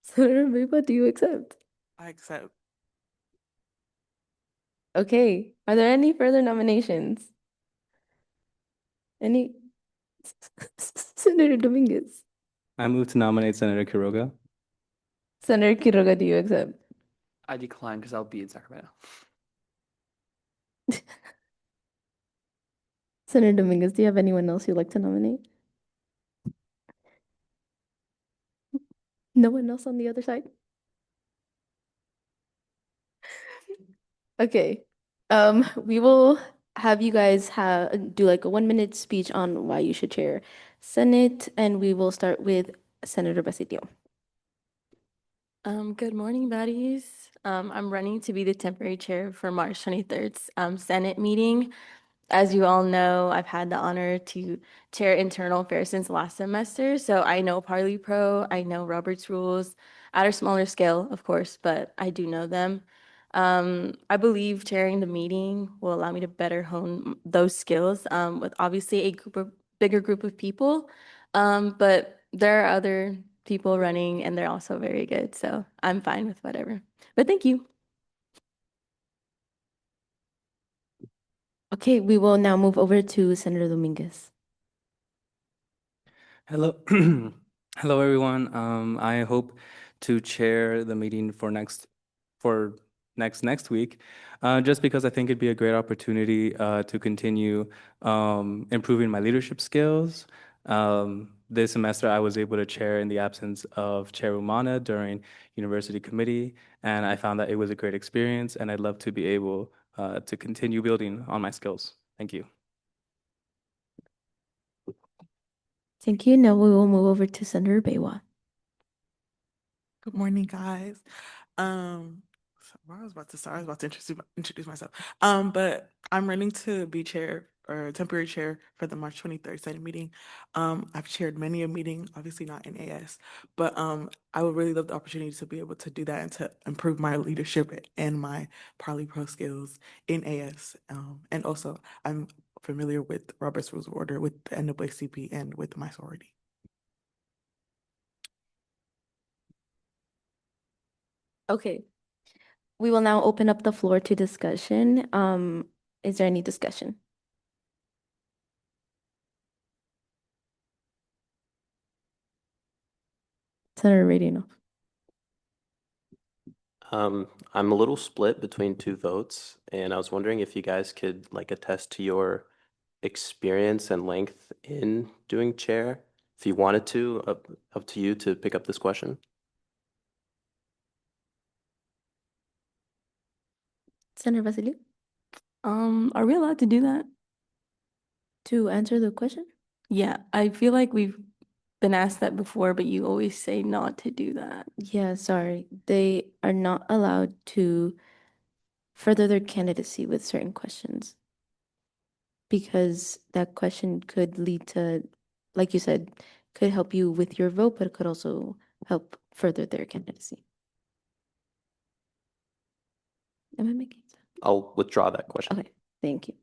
Senator Baywa, do you accept? I accept. Okay. Are there any further nominations? Any? Senator Dominguez. I move to nominate Senator Quiroga. Senator Quiroga, do you accept? I decline because I'll be in Sacramento. Senator Dominguez, do you have anyone else you'd like to nominate? No one else on the other side? Okay. We will have you guys do like a 1 minute speech on why you should chair Senate, and we will start with Senator Basilio. Good morning, buddies. I'm running to be the temporary chair for March 23rd's Senate meeting. As you all know, I've had the honor to chair internal affairs since last semester, so I know Parley Pro, I know Robert's rules at a smaller scale, of course, but I do know them. I believe chairing the meeting will allow me to better hone those skills with obviously bigger group of people, but there are other people running and they're also very good, so I'm fine with whatever. But thank you. Okay, we will now move over to Senator Dominguez. Hello, hello everyone. I hope to chair the meeting for next week, just because I think it'd be a great opportunity to continue improving my leadership skills. This semester, I was able to chair in the absence of Chair Umana during University Committee, and I found that it was a great experience, and I'd love to be able to continue building on my skills. Thank you. Thank you. Now we will move over to Senator Baywa. Good morning, guys. Where I was about to start, I was about to introduce myself. But I'm running to be chair or temporary chair for the March 23rd Senate meeting. I've chaired many a meeting, obviously not in AS, but I would really love the opportunity to be able to do that and to improve my leadership and my Parley Pro skills in AS. And also, I'm familiar with Robert's Rules of Order with the NAACP and with my sorority. Okay. We will now open up the floor to discussion. Is there any discussion? Senator Radino. I'm a little split between two votes, and I was wondering if you guys could like attest to your experience and length in doing chair. If you wanted to, up to you to pick up this question. Senator Basilio, Are we allowed to do that? to answer the question? Yeah, I feel like we've been asked that before, but you always say not to do that. Yeah, sorry. They are not allowed to further their candidacy with certain questions because that question could lead to, like you said, could help you with your vote, but it could also help further their candidacy. Am I making sense? I'll withdraw that question. Okay, thank you.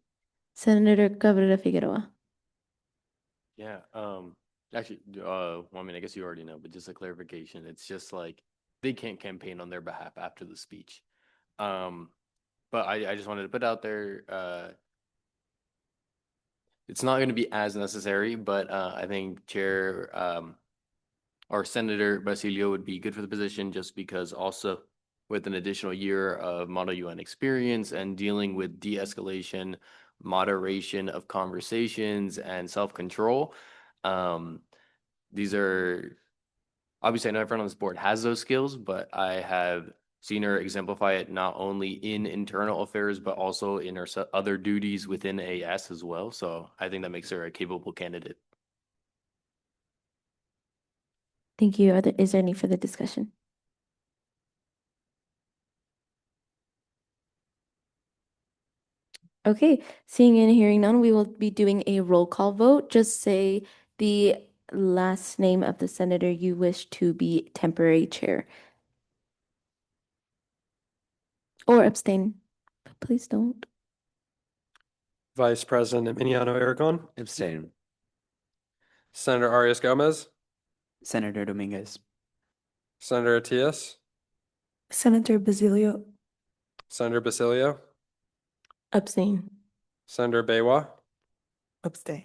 Senator Cabrera Figueroa. Yeah, actually, well, I mean, I guess you already know, but just a clarification, it's just like they can't campaign on their behalf after the speech. But I just wanted to put out there, it's not going to be as necessary, but I think Chair or Senator Basilio would be good for the position just because also with an additional year of Model UN experience and dealing with de-escalation, moderation of conversations, and self-control. These are, obviously I know everyone on this board has those skills, but I have seen her exemplify it not only in internal affairs, but also in her other duties within AS as well. So I think that makes her a capable candidate. Thank you. Is there any further discussion? Okay, seeing and hearing none, we will be doing a roll call vote. Just say the last name of the senator you wish to be temporary chair. Or abstain. But please don't. Vice President Emiliano Aragon. Abstain. Senator Arias Gomez. Senator Dominguez. Senator Atias. Senator Basilio. Senator Basilio. Abstain. Senator Baywa. Abstain.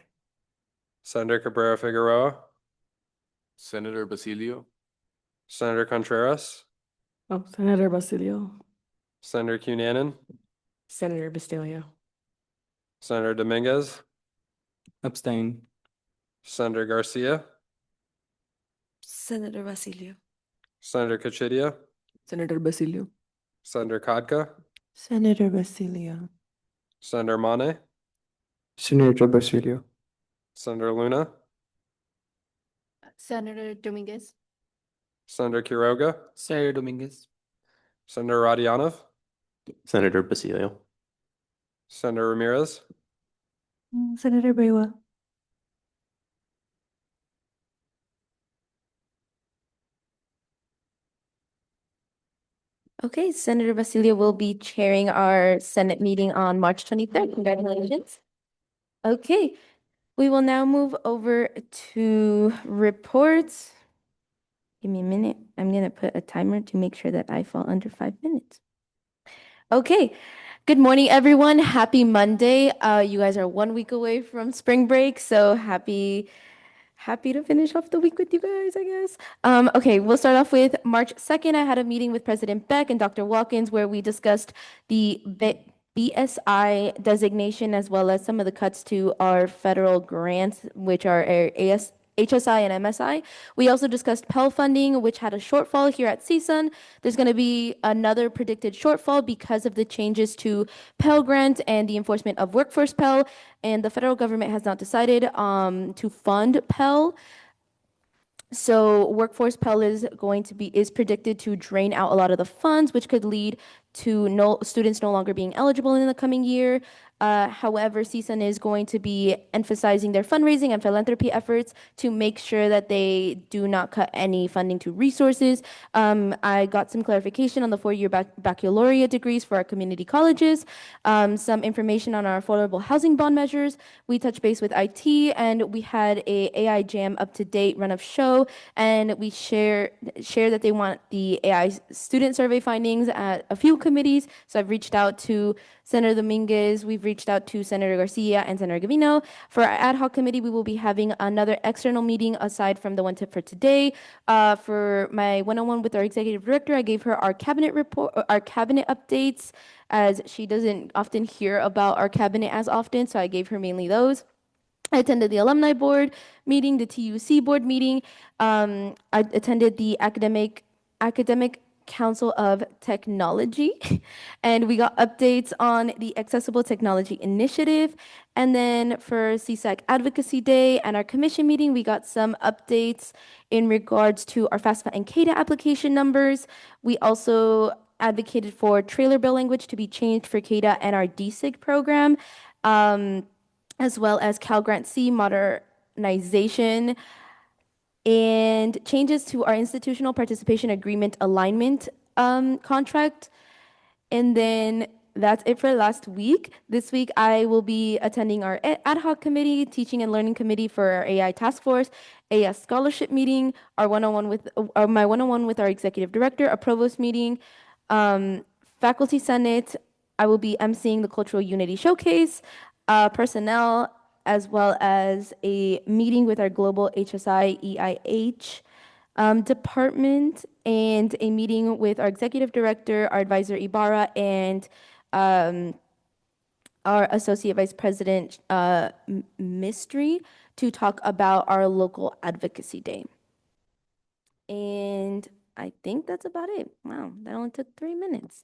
Senator Cabrera Figueroa. Senator Basilio. Senator Contreras. Oh, Senator Basilio. Senator Cunanan. Senator Basilio. Senator Dominguez, Abstain. Senator Garcia, Senator Basilio. Senator Kachidia, Senator Basilio. Senator Kodka, Senator Basilio. Senator Mane, Senator Basilio. Senator Luna, Senator Dominguez. Senator Quiroga, Senator Dominguez. Senator Radianov, Senator Basilio. Senator Ramirez, Senator Brewa. Okay, Senator Basilio will be chairing our Senate meeting on March 23rd. Congratulations. Okay, we will now move over to reports. Give me a minute. I'm going to put a timer to make sure that I fall under 5 minutes. Okay, good morning, everyone. Happy Monday. You guys are 1 week away from spring break, so happy to finish off the week with you guys, I guess. Okay, we'll start off with March 2nd. I had a meeting with President Beck and Dr. Watkins where we discussed the BSI designation as well as some of the cuts to our federal grants, which are HSI and MSI. We also discussed Pell funding, which had a shortfall here at CSUN. There's going to be another predicted shortfall because of the changes to Pell Grant and the enforcement of Workforce Pell, and the federal government has not decided to fund Pell. So Workforce Pell is predicted to drain out a lot of the funds, which could lead to students no longer being eligible in the coming year. However, CSUN is going to be emphasizing their fundraising and philanthropy efforts to make sure that they do not cut any funding to resources. I got some clarification on the 4-year baccalaureate degrees for our community colleges, some information on our affordable housing bond measures. We touched base with IT, and we had a AI Jam up-to-date run of show, and we share that they want the AI student survey findings at a few committees. So I've reached out to Senator Dominguez, we've reached out to Senator Garcia and Senator Gavino. For our ad hoc committee, we will be having another external meeting aside from the one tip for today. For my one-on-one with our executive director, I gave her our cabinet report, our cabinet updates, as she doesn't often hear about our cabinet as often, so I gave her mainly those. I attended the alumni board meeting, the TUC board meeting. I attended the academic Council of Technology, and we got updates on the Accessible Technology Initiative. And then for CSAC Advocacy Day and our commission meeting, we got some updates in regards to our FAFSA and CADA application numbers. We also advocated for trailer bill language to be changed for CADA and our DSIG program, as well as Cal Grant C modernization, and changes to our institutional participation agreement alignment contract. And then that's it for last week. This week, I will be attending our ad hoc committee, teaching and learning committee for our AI task force, a scholarship meeting, our one-on-one with my one-on-one with our executive director, a provost meeting, faculty senate. I will be emceeing the Cultural Unity Showcase, personnel, as well as a meeting with our global HSI EIH department, and a meeting with our executive director, our advisor Ibarra, and our associate vice president Mystery, to talk about our local advocacy day. And I think that's about it. Wow, that only took 3 minutes.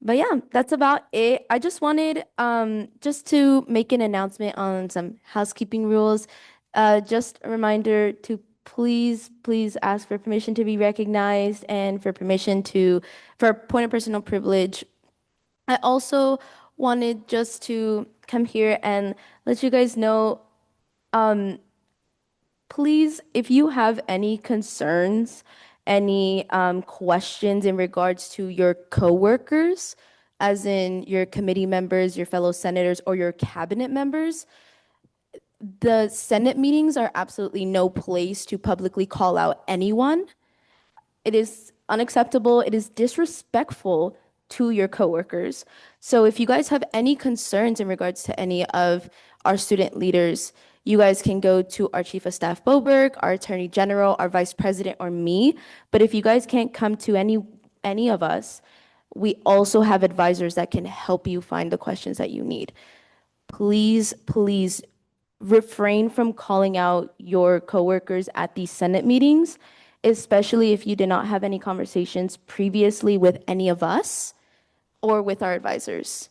But yeah, that's about it. I just wanted just to make an announcement on some housekeeping rules. Just a reminder to please ask for permission to be recognized and for permission for point of personal privilege. I also wanted just to come here and let you guys know, please, if you have any concerns, any questions in regards to your coworkers, as in your committee members, your fellow senators, or your cabinet members, the Senate meetings are absolutely no place to publicly call out anyone. It is unacceptable. It is disrespectful to your coworkers. So if you guys have any concerns in regards to any of our student leaders, you guys can go to our Chief of Staff, Boberg, our Attorney General, our Vice President, or me. But if you guys can't come to any of us, We also have advisors that can help you find the questions that you need. Please, please refrain from calling out your coworkers at these Senate meetings, especially if you did not have any conversations previously with any of us or with our advisors,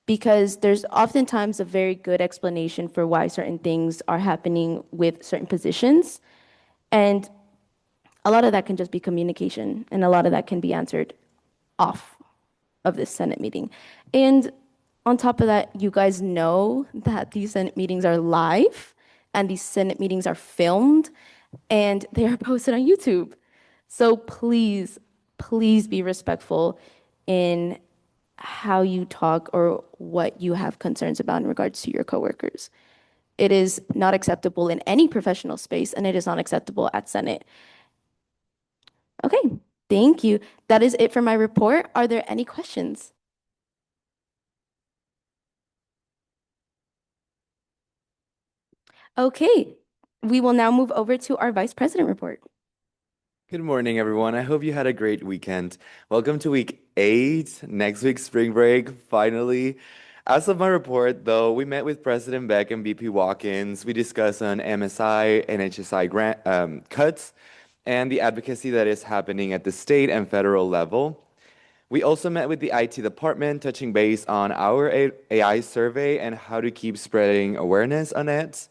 because there's oftentimes a very good explanation for why certain things are happening with certain positions. And a lot of that can just be communication, and a lot of that can be answered off of this Senate meeting. And on top of that, you guys know that these Senate meetings are live and these Senate meetings are filmed and they are posted on YouTube. So please, please be respectful in how you talk or what you have concerns about in regards to your coworkers. It is not acceptable in any professional space, and it is not acceptable at Senate. Okay, thank you. That is it for my report. Are there any questions? Okay, we will now move over to our Vice President report. Good morning, everyone. I hope you had a great weekend. Welcome to week 8, next week's spring break, finally. As of my report, though, we met with President Beck and VP Watkins. We discussed on MSI and HSI grant cuts and the advocacy that is happening at the state and federal level. We also met with the IT department, touching base on our AI survey and how to keep spreading awareness on it.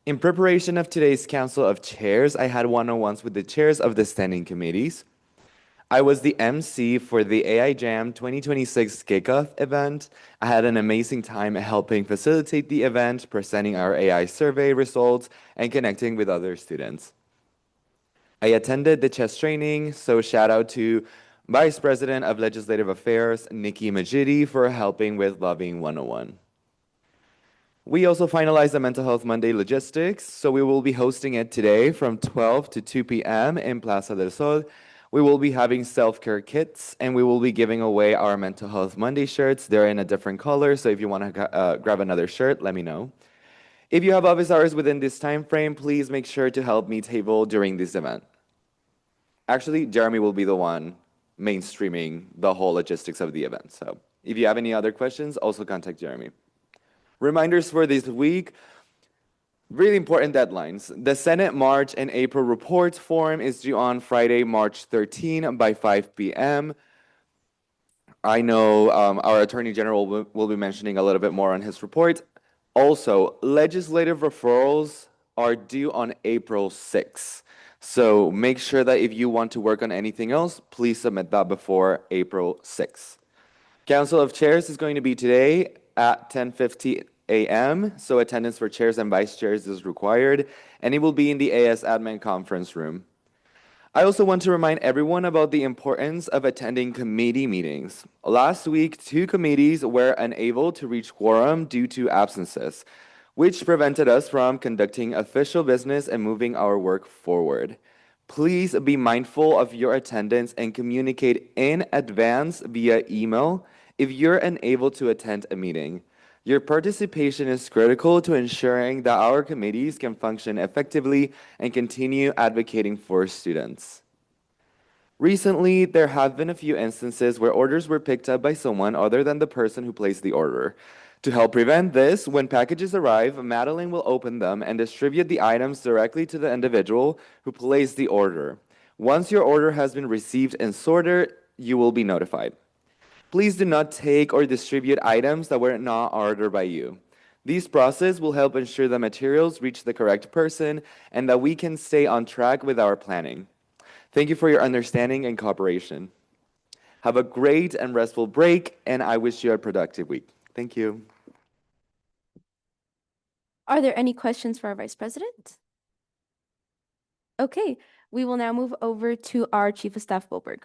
In preparation of today's Council of Chairs, I had one-on-ones with the chairs of the standing committees. I was the MC for the AI Jam 2026 kickoff event. I had an amazing time helping facilitate the event, presenting our AI survey results, and connecting with other students. I attended the chess training, so shout out to Vice President of Legislative Affairs, Nikki Majidi, for helping with Lobbying 101. We also finalized the Mental Health Monday logistics, so we will be hosting it today from 12 to 2 p.m. in Plaza del Sol. We will be having self-care kits, and we will be giving away our Mental Health Monday shirts. They're in a different color, so if you want to grab another shirt, let me know. If you have office hours within this time frame, please make sure to help me table during this event. Actually, Jeremy will be the one mainstreaming the whole logistics of the event, so if you have any other questions, also contact Jeremy. Reminders for this week, really important deadlines. The Senate March and April reports form is due on Friday, March 13 by 5 p.m. I know our Attorney General will be mentioning a little bit more on his report. Also, legislative referrals are due on April 6. So make sure that if you want to work on anything else, please submit that before April 6. Council of Chairs is going to be today at 10:50 a.m., so attendance for chairs and vice chairs is required, and it will be in the AS Admin Conference Room. I also want to remind everyone about the importance of attending committee meetings. Last week, 2 committees were unable to reach quorum due to absences, which prevented us from conducting official business and moving our work forward. Please be mindful of your attendance and communicate in advance via email if you're unable to attend a meeting. Your participation is critical to ensuring that our committees can function effectively and continue advocating for students. Recently, there have been a few instances where orders were picked up by someone other than the person who placed the order. To help prevent this, when packages arrive, Madeline will open them and distribute the items directly to the individual who placed the order. Once your order has been received and sorted, you will be notified. Please do not take or distribute items that were not ordered by you. This process will help ensure the materials reach the correct person and that we can stay on track with our planning. Thank you for your understanding and cooperation. Have a great and restful break, and I wish you a productive week. Thank you. Are there any questions for our Vice President? Okay, we will now move over to our Chief of Staff, Boberg.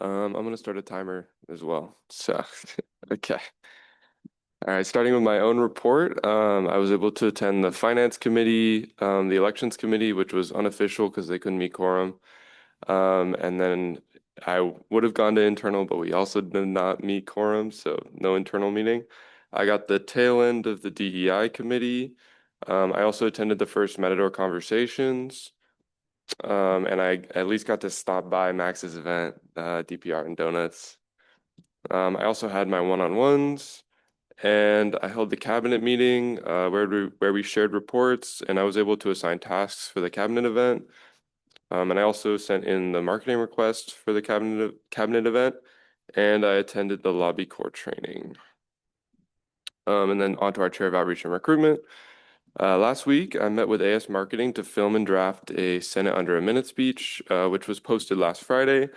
I'm going to start a timer as well. So, okay. All right, starting with my own report, I was able to attend the Finance Committee, the Elections Committee, which was unofficial because they couldn't meet quorum. And then I would have gone to internal, but we also did not meet quorum, so no internal meeting. I got the tail end of the DEI Committee. I also attended the first Matador Conversations. And I at least got to stop by Max's event, DPR and Donuts. I also had my one-on-ones, and I held the cabinet meeting where we shared reports, and I was able to assign tasks for the cabinet event. And I also sent in the marketing request for the cabinet event, and I attended the lobby core training. And then on to our chair of outreach and recruitment. Last week, I met with AS Marketing to film and draft a Senate Under a Minute speech, which was posted last Friday.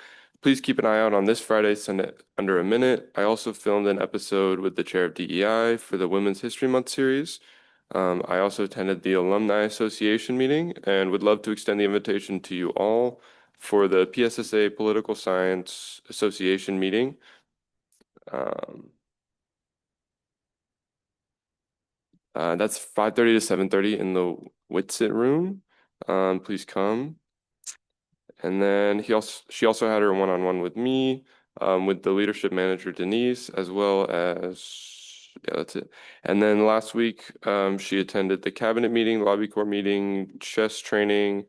Please keep an eye out on this Friday's Senate Under a Minute. I also filmed an episode with the chair of DEI for the Women's History Month series. I also attended the Alumni Association meeting and would love to extend the invitation to you all for the PSSA Political Science Association meeting. That's 5:30 to 7:30 in the Whitsit room. Please come. And then she also had her one-on-one with me, with the leadership manager Denise, as well as, yeah, that's it. And then last week, she attended the cabinet meeting, lobby core meeting, chess training,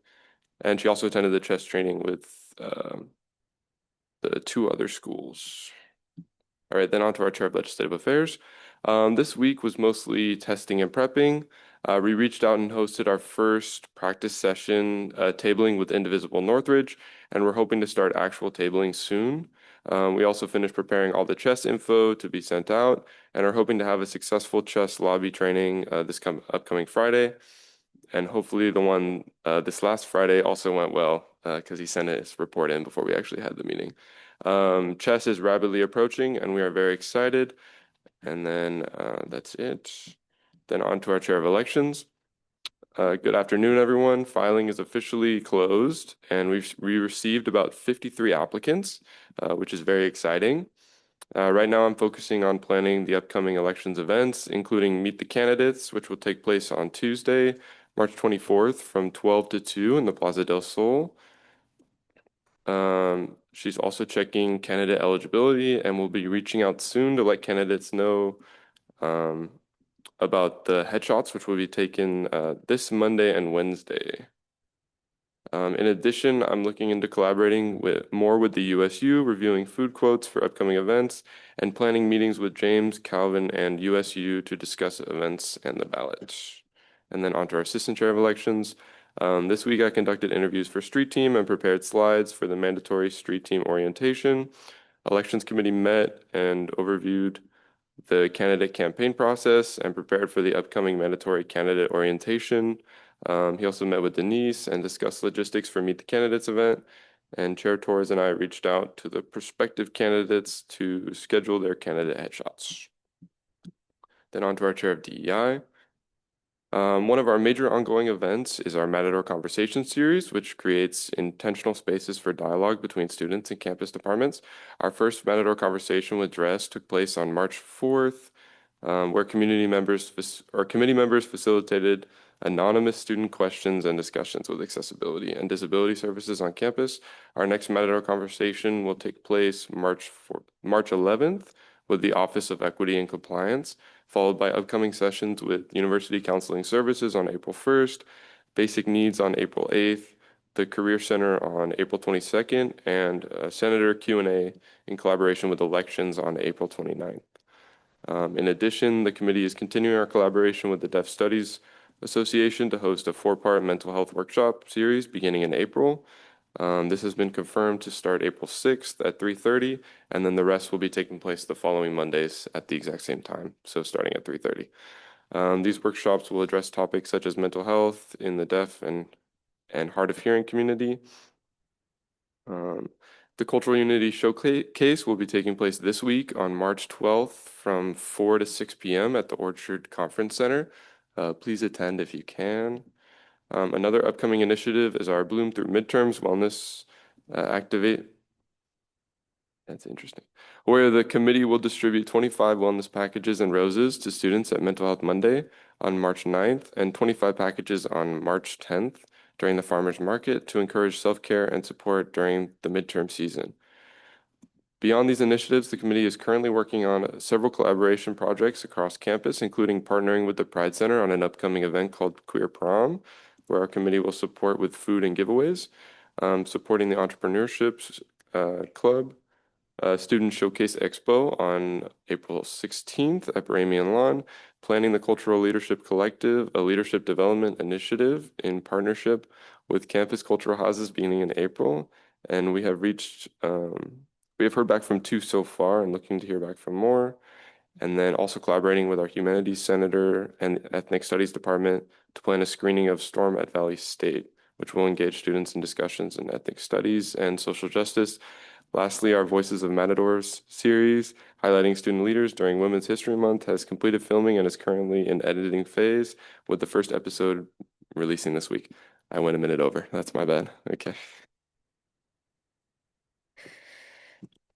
and she also attended the chess training with the two other schools. All right, then on to our chair of legislative affairs. This week was mostly testing and prepping. We reached out and hosted our first practice session, tabling with Indivisible Northridge, and we're hoping to start actual tabling soon. We also finished preparing all the chess info to be sent out and are hoping to have a successful chess lobby training this upcoming Friday. And hopefully the one this last Friday also went well because he sent his report in before we actually had the meeting. Chess is rapidly approaching and we are very excited. And then that's it. Then on to our chair of elections. Good afternoon, everyone. Filing is officially closed and we received about 53 applicants, which is very exciting. Right now I'm focusing on planning the upcoming elections events, including Meet the Candidates, which will take place on Tuesday, March 24th from 12 to 2 in the Plaza del Sol. She's also checking candidate eligibility and will be reaching out soon to let candidates know about the headshots, which will be taken this Monday and Wednesday. In addition, I'm looking into collaborating more with the USU, reviewing food quotes for upcoming events, and planning meetings with James, Calvin, and USU to discuss events and the ballot. And then on to our assistant chair of elections. This week I conducted interviews for street team and prepared slides for the mandatory street team orientation. Elections committee met and overviewed the candidate campaign process and prepared for the upcoming mandatory candidate orientation. He also met with Denise and discussed logistics for Meet the Candidates event. And Chair Torres and I reached out to the prospective candidates to schedule their candidate headshots. Then on to our chair of DEI. One of our major ongoing events is our Matador Conversation series, which creates intentional spaces for dialogue between students and campus departments. Our first Matador Conversation with DRESS took place on March 4th, where committee members facilitated anonymous student questions and discussions with accessibility and disability services on campus. Our next Matador Conversation will take place March 11th with the Office of Equity and Compliance, followed by upcoming sessions with University Counseling Services on April 1st, Basic Needs on April 8th, the Career Center on April 22nd, and Senator Q&A in collaboration with Elections on April 29th. In addition, the committee is continuing our collaboration with the Deaf Studies Association to host a 4-part mental health workshop series beginning in April. This has been confirmed to start April 6th at 3:30, and then the rest will be taking place the following Mondays at the exact same time, so starting at 3:30. These workshops will address topics such as mental health in the deaf and hard of hearing community. The Cultural Unity Showcase will be taking place this week on March 12th from 4 to 6 p.m. at the Orchard Conference Center. Please attend if you can. Another upcoming initiative is our Bloom Through Midterms Wellness Activate. That's interesting. Where the committee will distribute 25 wellness packages and roses to students at Mental Health Monday on March 9th and 25 packages on March 10th during the farmers market to encourage self-care and support during the midterm season. Beyond these initiatives, the committee is currently working on several collaboration projects across campus, including partnering with the Pride Center on an upcoming event called Queer Prom. where our committee will support with food and giveaways, supporting the Entrepreneurship Club, Student Showcase Expo on April 16th at Baramian Lawn, planning the Cultural Leadership Collective, a leadership development initiative in partnership with Campus Cultural Houses beginning in April. And we have heard back from 2 so far and looking to hear back from more. And then also collaborating with our Humanities Center and Ethnic Studies Department to plan a screening of Storm at Valley State, which will engage students in discussions in ethnic studies and social justice. Lastly, our Voices of Matadors series, highlighting student leaders during Women's History Month, has completed filming and is currently in editing phase, with the first episode releasing this week. I went a minute over. That's my bad. Okay.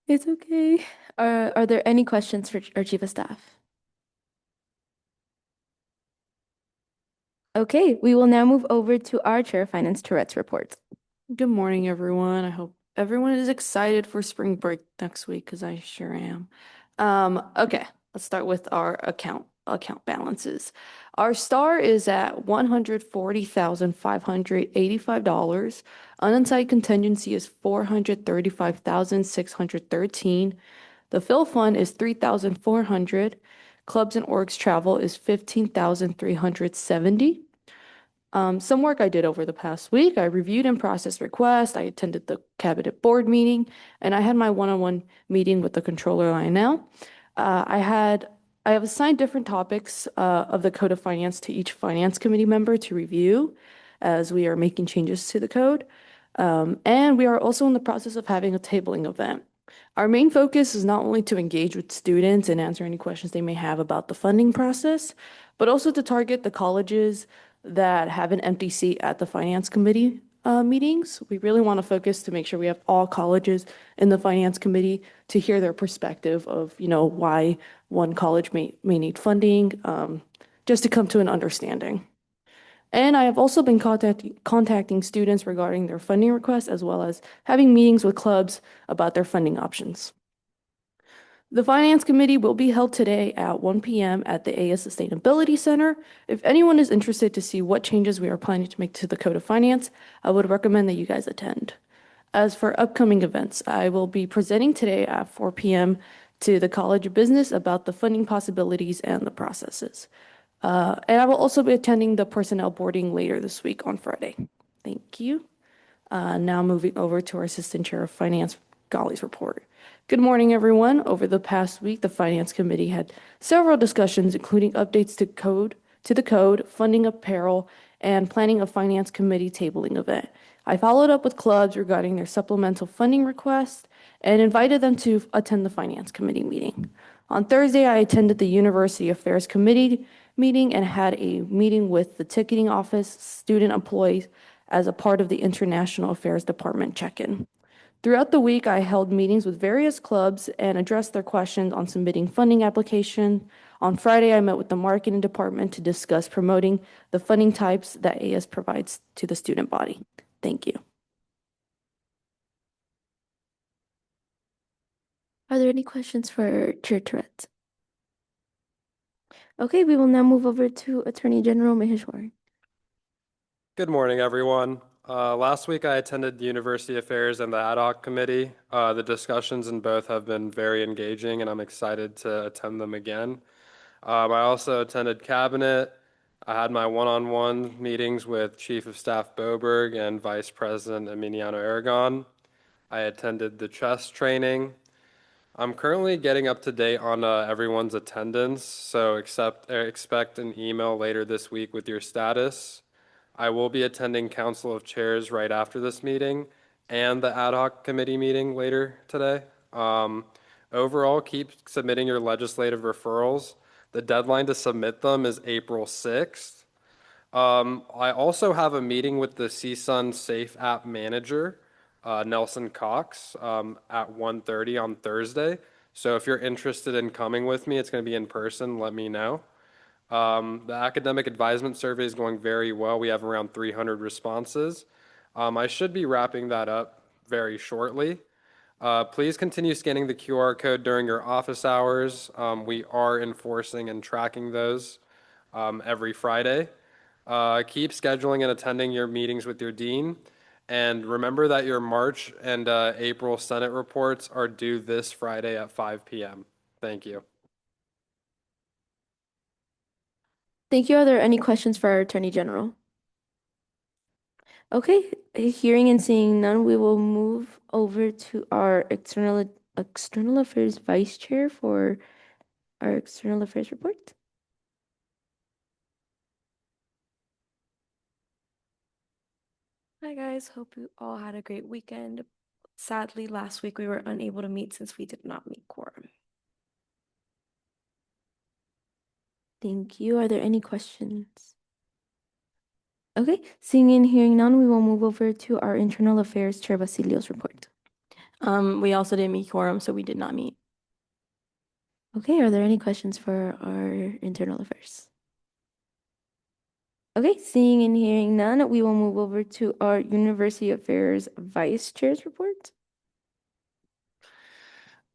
It's okay. Are there any questions for our Chief of Staff? Okay, we will now move over to our Chair of Finance, Tourette's report. Good morning, everyone. I hope everyone is excited for spring break next week because I sure am. Okay, let's start with our account balances. Our STAR is at $140,585. Unassigned contingency is $435,613. The fill fund is $3,400. Clubs and orgs travel is $15,370. Some work I did over the past week. I reviewed and processed requests. I attended the cabinet board meeting, and I had my one-on-one meeting with the controller Lionel. I have assigned different topics of the Code of Finance to each finance committee member to review as we are making changes to the code. And we are also in the process of having a tabling event. Our main focus is not only to engage with students and answer any questions they may have about the funding process, but also to target the colleges that have an empty seat at the finance committee meetings. We really want to focus to make sure we have all colleges in the finance committee to hear their perspective of, why one college may need funding, just to come to an understanding. And I have also been contacting students regarding their funding requests, as well as having meetings with clubs about their funding options. The Finance Committee will be held today at 1 p.m. at the AS Sustainability Center. If anyone is interested to see what changes we are planning to make to the Code of Finance, I would recommend that you guys attend. As for upcoming events, I will be presenting today at 4 p.m. to the College of Business about the funding possibilities and the processes. And I will also be attending the personnel boarding later this week on Friday. Thank you. Now moving over to our Assistant Chair of Finance, Golly's report. Good morning, everyone. Over the past week, the Finance Committee had several discussions, including updates to the code, funding apparel, and planning a Finance Committee tabling event. I followed up with clubs regarding their supplemental funding requests and invited them to attend the Finance Committee meeting. On Thursday, I attended the University Affairs Committee meeting and had a meeting with the ticketing office, student employees, as a part of the International Affairs Department check-in. Throughout the week, I held meetings with various clubs and addressed their questions on submitting funding application. On Friday, I met with the marketing department to discuss promoting the funding types that AS provides to the student body. Thank you. Are there any questions for Chair Tourette's? Okay, we will now move over to Attorney General Maheshwari. Good morning, everyone. Last week, I attended the University Affairs and the Ad Hoc Committee. The discussions in both have been very engaging, and I'm excited to attend them again. I also attended Cabinet. I had my one-on-one meetings with Chief of Staff Boberg and Vice President Emiliano Aragon. I attended the chess training. I'm currently getting up to date on everyone's attendance, so expect an email later this week with your status. I will be attending Council of Chairs right after this meeting and the Ad Hoc Committee meeting later today. Overall, keep submitting your legislative referrals. The deadline to submit them is April 6th. I also have a meeting with the CSUN Safe App Manager, Nelson Cox, at 1:30 on Thursday. So if you're interested in coming with me, it's going to be in person, let me know. The academic advisement survey is going very well. We have around 300 responses. I should be wrapping that up very shortly. Please continue scanning the QR code during your office hours. We are enforcing and tracking those every Friday. Keep scheduling and attending your meetings with your dean. And remember that your March and April Senate reports are due this Friday at 5 p.m. Thank you. Thank you. Are there any questions for our Attorney General? Okay, hearing and seeing none, we will move over to our External Affairs Vice Chair for our External Affairs report. Hi guys, hope you all had a great weekend. Sadly, last week we were unable to meet since we did not meet quorum. Thank you. Are there any questions? Okay, seeing and hearing none, we will move over to our Internal Affairs Chair Basilio's report. We also didn't meet quorum, so we did not meet. Okay, are there any questions for our Internal Affairs? Okay, seeing and hearing none, we will move over to our University Affairs Vice Chair's report.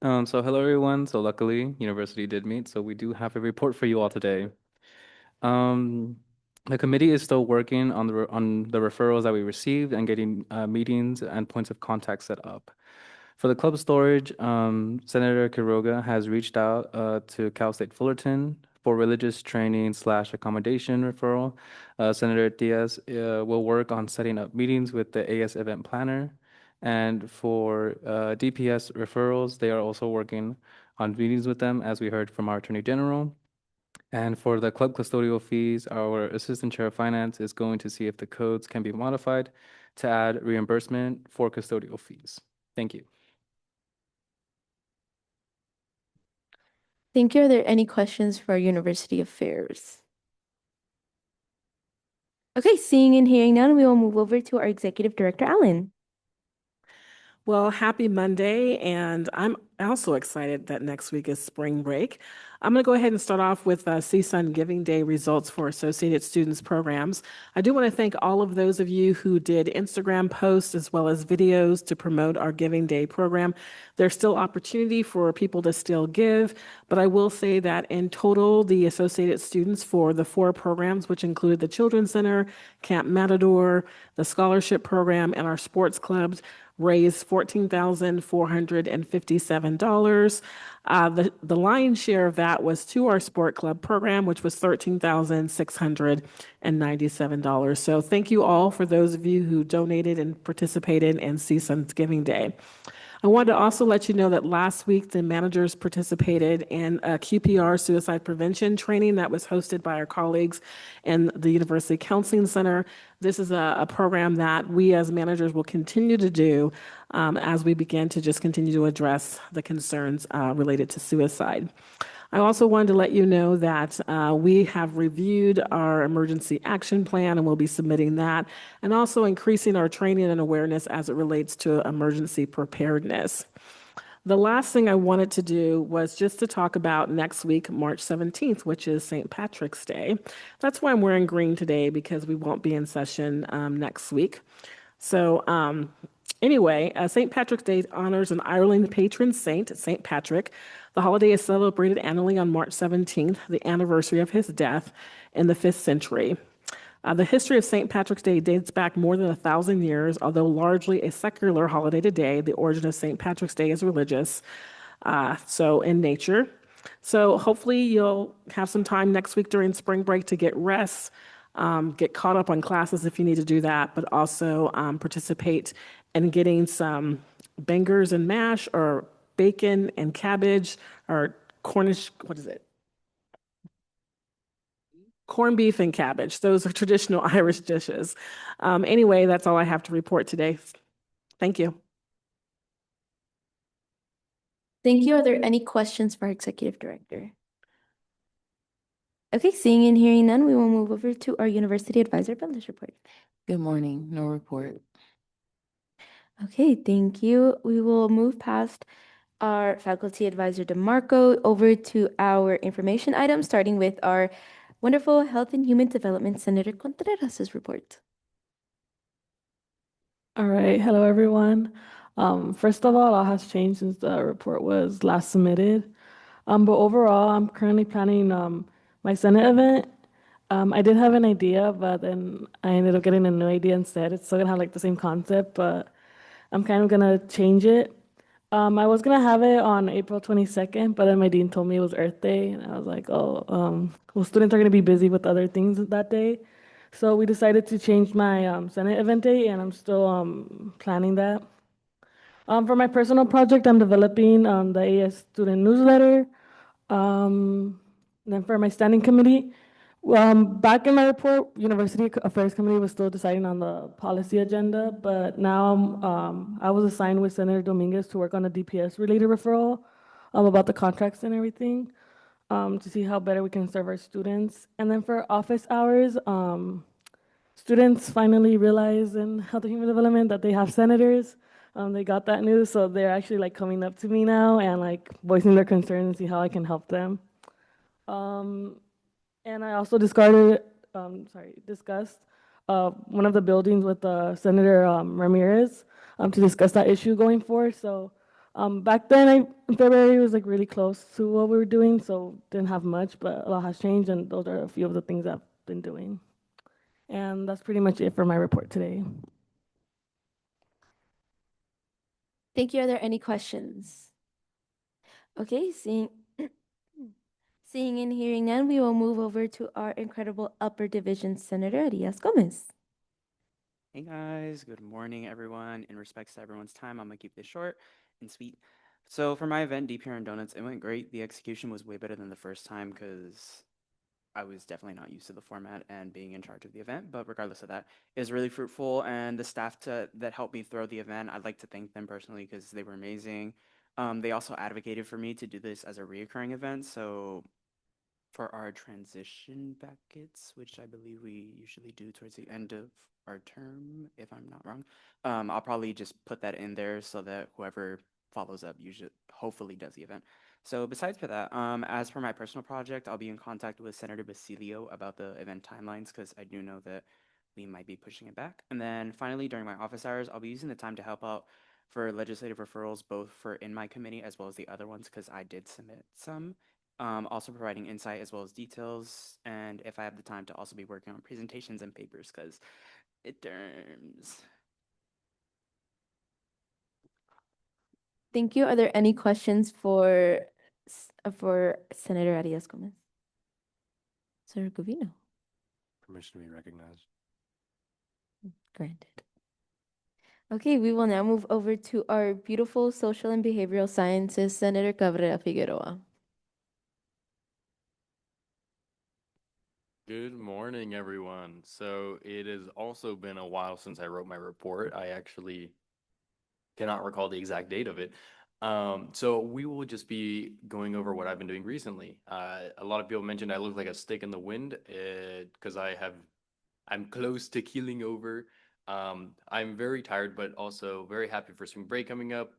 So hello everyone. So luckily, university did meet, so we do have a report for you all today. The committee is still working on the referrals that we received and getting meetings and points of contact set up. For the club storage, Senator Quiroga has reached out to Cal State Fullerton for religious training / accommodation referral. Senator Diaz will work on setting up meetings with the AS event planner. And for DPS referrals, they are also working on meetings with them, as we heard from our Attorney General. And for the club custodial fees, our Assistant Chair of Finance is going to see if the codes can be modified to add reimbursement for custodial fees. Thank you. Thank you. Are there any questions for our University Affairs? Okay, seeing and hearing none, we will move over to our Executive Director, Alan. Well, happy Monday, and I'm also excited that next week is spring break. I'm going to go ahead and start off with CSUN Giving Day results for Associated Students programs. I do want to thank all of those of you who did Instagram posts as well as videos to promote our Giving Day program. There's still opportunity for people to still give, but I will say that in total, the Associated Students for the 4 programs, which include the Children's Center, Camp Matador, the Scholarship Program, and our sports clubs, raised $14,457. The lion's share of that was to our sport club program, which was $13,697. So thank you all for those of you who donated and participated in CSUN's Giving Day. I wanted to also let you know that last week the managers participated in a QPR suicide prevention training that was hosted by our colleagues in the University Counseling Center. This is a program that we as managers will continue to do as we begin to just continue to address the concerns related to suicide. I also wanted to let you know that we have reviewed our emergency action plan and we'll be submitting that, and also increasing our training and awareness as it relates to emergency preparedness. The last thing I wanted to do was just to talk about next week, March 17th, which is St. Patrick's Day. That's why I'm wearing green today, because we won't be in session next week. So anyway, St. Patrick's Day honors an Ireland patron saint, St. Patrick. The holiday is celebrated annually on March 17th, the anniversary of his death in the 5th century. The history of St. Patrick's Day dates back more than 1,000 years, although largely a secular holiday today. The origin of St. Patrick's Day is religious, so in nature. So hopefully you'll have some time next week during spring break to get rest, get caught up on classes if you need to do that, but also participate in getting some bangers and mash, or bacon and cabbage, or Cornish, what is it? Corned beef and cabbage. Those are traditional Irish dishes. Anyway, that's all I have to report today. Thank you. Thank you. Are there any questions for our Executive Director? Okay, seeing and hearing none, we will move over to our University Advisor Butler's report. Good morning. No report. Okay, thank you. We will move past our Faculty Advisor DeMarco over to our information items, starting with our wonderful Health and Human Development Senator Contreras' report. All right. Hello, everyone. First of all, a lot has changed since the report was last submitted. But overall, I'm currently planning my Senate event. I did have an idea, but then I ended up getting a new idea instead. It's still gonna have like the same concept, but I'm kind of gonna change it. I was gonna have it on April 22nd, but then my dean told me it was Earth Day, and I was like, oh, well, students are gonna be busy with other things that day. So we decided to change my Senate event date, and I'm still planning that. For my personal project, I'm developing the AS student newsletter. Then for my standing committee, back in my report, University Affairs Committee was still deciding on the policy agenda, but now I was assigned with Senator Dominguez to work on a DPS related referral about the contracts and everything to see how better we can serve our students. And then for office hours, students finally realize in health and human development that they have senators. They got that news, so they're actually like coming up to me now and like voicing their concerns and see how I can help them. And I also discussed one of the buildings with Senator Ramirez to discuss that issue going forward. So back then, in February, it was like really close to what we were doing, so didn't have much, but a lot has changed, and those are a few of the things I've been doing. And that's pretty much it for my report today. Thank you. Are there any questions? Okay, seeing and hearing none, we will move over to our incredible Upper Division Senator Arias Gomez. Hey guys, good morning everyone. In respects to everyone's time, I'm gonna keep this short and sweet. So for my event, Deep Here and Donuts, it went great. The execution was way better than the first time because I was definitely not used to the format and being in charge of the event. But regardless of that, it was really fruitful. And the staff that helped me throw the event, I'd like to thank them personally because they were amazing. They also advocated for me to do this as a reoccurring event. So for our transition packets, which I believe we usually do towards the end of our term, if I'm not wrong, I'll probably just put that in there so that whoever follows up usually hopefully does the event. So besides for that, as for my personal project, I'll be in contact with Senator Basilio about the event timelines because I do know that we might be pushing it back. And then finally, during my office hours, I'll be using the time to help out for legislative referrals, both for in my committee as well as the other ones, because I did submit some. Also providing insight as well as details, and if I have the time to also be working on presentations and papers, because it terms. Thank you. Are there any questions for Senator Arias Gomez? Senator Gavino. Permission to be recognized. Granted. Okay, we will now move over to our beautiful social and behavioral sciences, Senator Cabrera Figueroa. Good morning, everyone. So it has also been a while since I wrote my report. I actually cannot recall the exact date of it. So we will just be going over what I've been doing recently. A lot of people mentioned I look like a stick in the wind because I'm close to keeling over. I'm very tired, but also very happy for spring break coming up.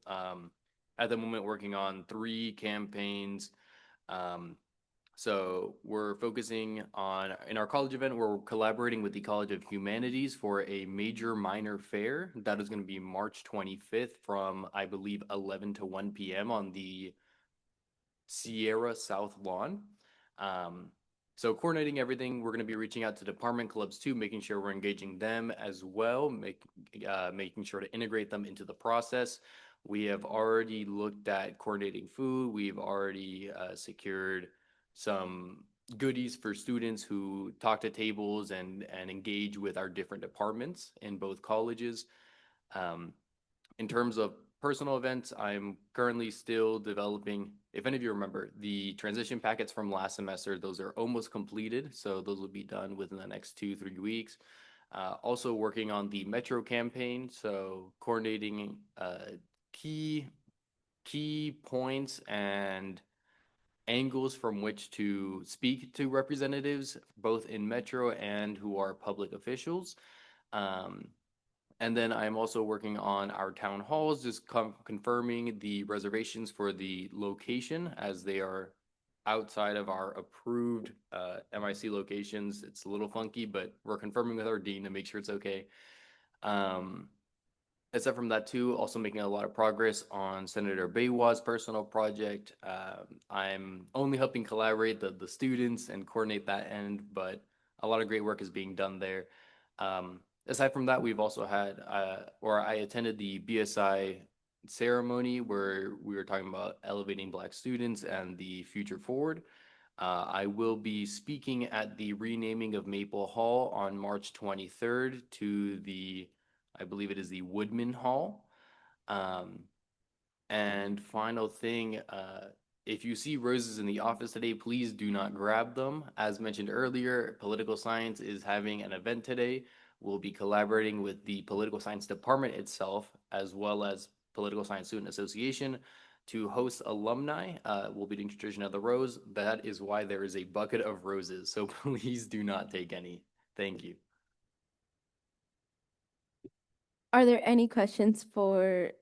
At the moment, working on 3 campaigns. So we're focusing on, in our college event, we're collaborating with the College of Humanities for a major minor fair. That is going to be March 25th from, I believe, 11 to 1 p.m. on the Sierra South Lawn. So coordinating everything, we're going to be reaching out to department clubs too, making sure we're engaging them as well, making sure to integrate them into the process. We have already looked at coordinating food. We've already secured some goodies for students who talk to tables and engage with our different departments in both colleges. In terms of personal events, I'm currently still developing, if any of you remember, the transition packets from last semester. Those are almost completed, so those will be done within the next 2-3 weeks. Also working on the Metro campaign, so coordinating key points and angles from which to speak to representatives, both in Metro and who are public officials. And then I'm also working on our town halls, just confirming the reservations for the location as they are outside of our approved MIC locations. It's a little funky, but we're confirming with our dean to make sure it's okay. Aside from that too, also making a lot of progress on Senator Baywa's personal project. I'm only helping collaborate the students and coordinate that end, but a lot of great work is being done there. Aside from that, we've also had, or I attended the BSI ceremony where we were talking about elevating Black students and the future forward. I will be speaking at the renaming of Maple Hall on March 23rd to the, I believe it is the Woodman Hall. And final thing, if you see roses in the office today, please do not grab them. As mentioned earlier, political science is having an event today. We'll be collaborating with the political science department itself, as well as Political Science Student Association to host alumni. We'll be doing tradition of the rose. That is why there is a bucket of roses. So please do not take any. Thank you. Are there any questions for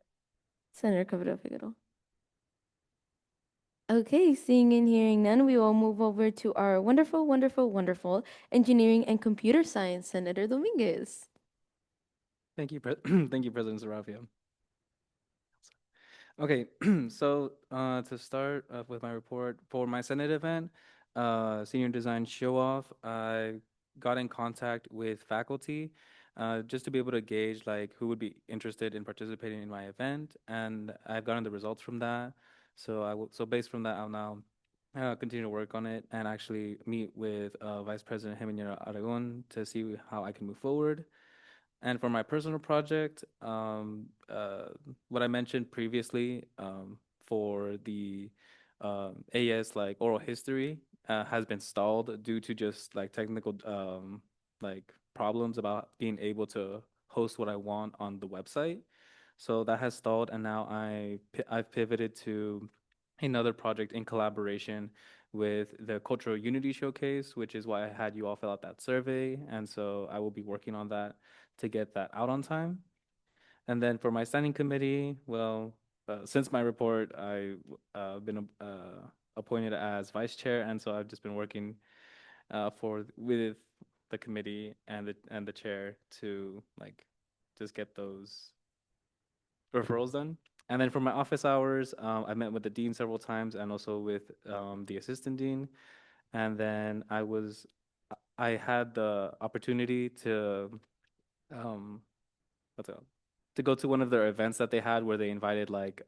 Senator Cabrillo Figueroa? Okay, seeing and hearing none, we will move over to our wonderful, wonderful, wonderful engineering and computer science, Senator Dominguez. Thank you, thank you, President Saravia. Okay, so to start with my report for my Senate event, Senior Design Show Off, I got in contact with faculty just to be able to gauge like who would be interested in participating in my event, and I've gotten the results from that. So based from that, I'll now continue to work on it and actually meet with Vice President Jimenez Aragon to see how I can move forward. And for my personal project, what I mentioned previously for the AS like oral history has been stalled due to just like technical like problems about being able to host what I want on the website. So that has stalled, and now I've pivoted to another project in collaboration with the Cultural Unity Showcase, which is why I had you all fill out that survey. And so I will be working on that to get that out on time. And then for my standing committee, well, since my report, I've been appointed as vice chair, and so I've just been working with the committee and the chair to like just get those referrals done. And then for my office hours, I met with the dean several times and also with the assistant dean. And then I had the opportunity to to go to one of their events that they had where they invited like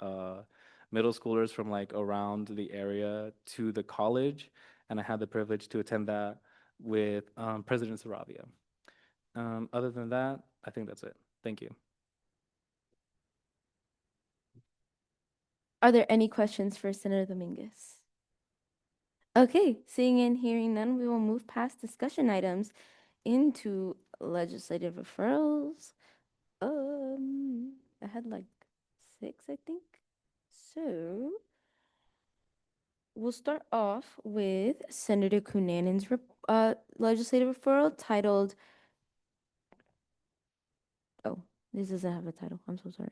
middle schoolers from like around the area to the college, and I had the privilege to attend that with President Saravia. Other than that, I think that's it. Thank you. Are there any questions for Senator Dominguez? Okay, seeing and hearing none, we will move past discussion items into legislative referrals. I had like 6, I think. So we'll start off with Senator Cunanan's legislative referral titled, oh, this doesn't have a title. I'm so sorry.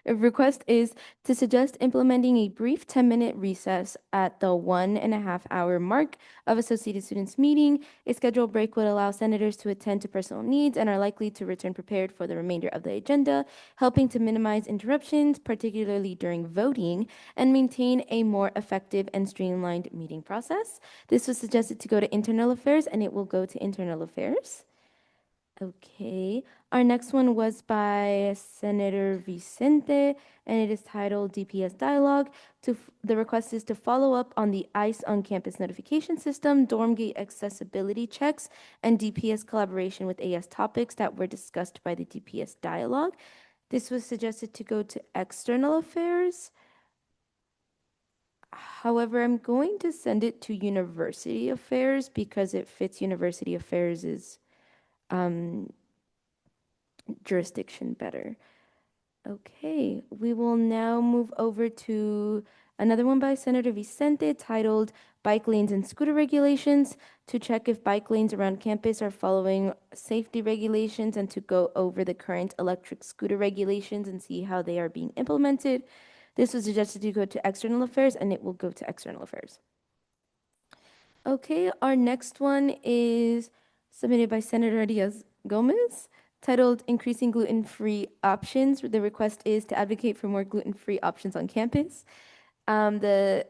A request is to suggest implementing a brief 10-minute recess at the 1.5-hour mark of Associated Students meeting. A scheduled break would allow senators to attend to personal needs and are likely to return prepared for the remainder of the agenda, helping to minimize interruptions, particularly during voting, and maintain a more effective and streamlined meeting process. This was suggested to go to Internal Affairs, and it will go to Internal Affairs. Okay, our next one was by Senator Vicente, and it is titled DPS Dialogue. The request is to follow up on the ICE on-campus notification system, dorm gate accessibility checks, and DPS collaboration with AS topics that were discussed by the DPS Dialogue. This was suggested to go to External Affairs. However, I'm going to send it to University Affairs because it fits University Affairs' jurisdiction better. Okay, we will now move over to another one by Senator Vicente titled Bike Lanes and Scooter Regulations, to check if bike lanes around campus are following safety regulations and to go over the current electric scooter regulations and see how they are being implemented. This was suggested to go to External Affairs, and it will go to External Affairs. Okay, our next one is submitted by Senator Diaz Gomez, titled Increasing Gluten-Free Options. The request is to advocate for more gluten-free options on campus. The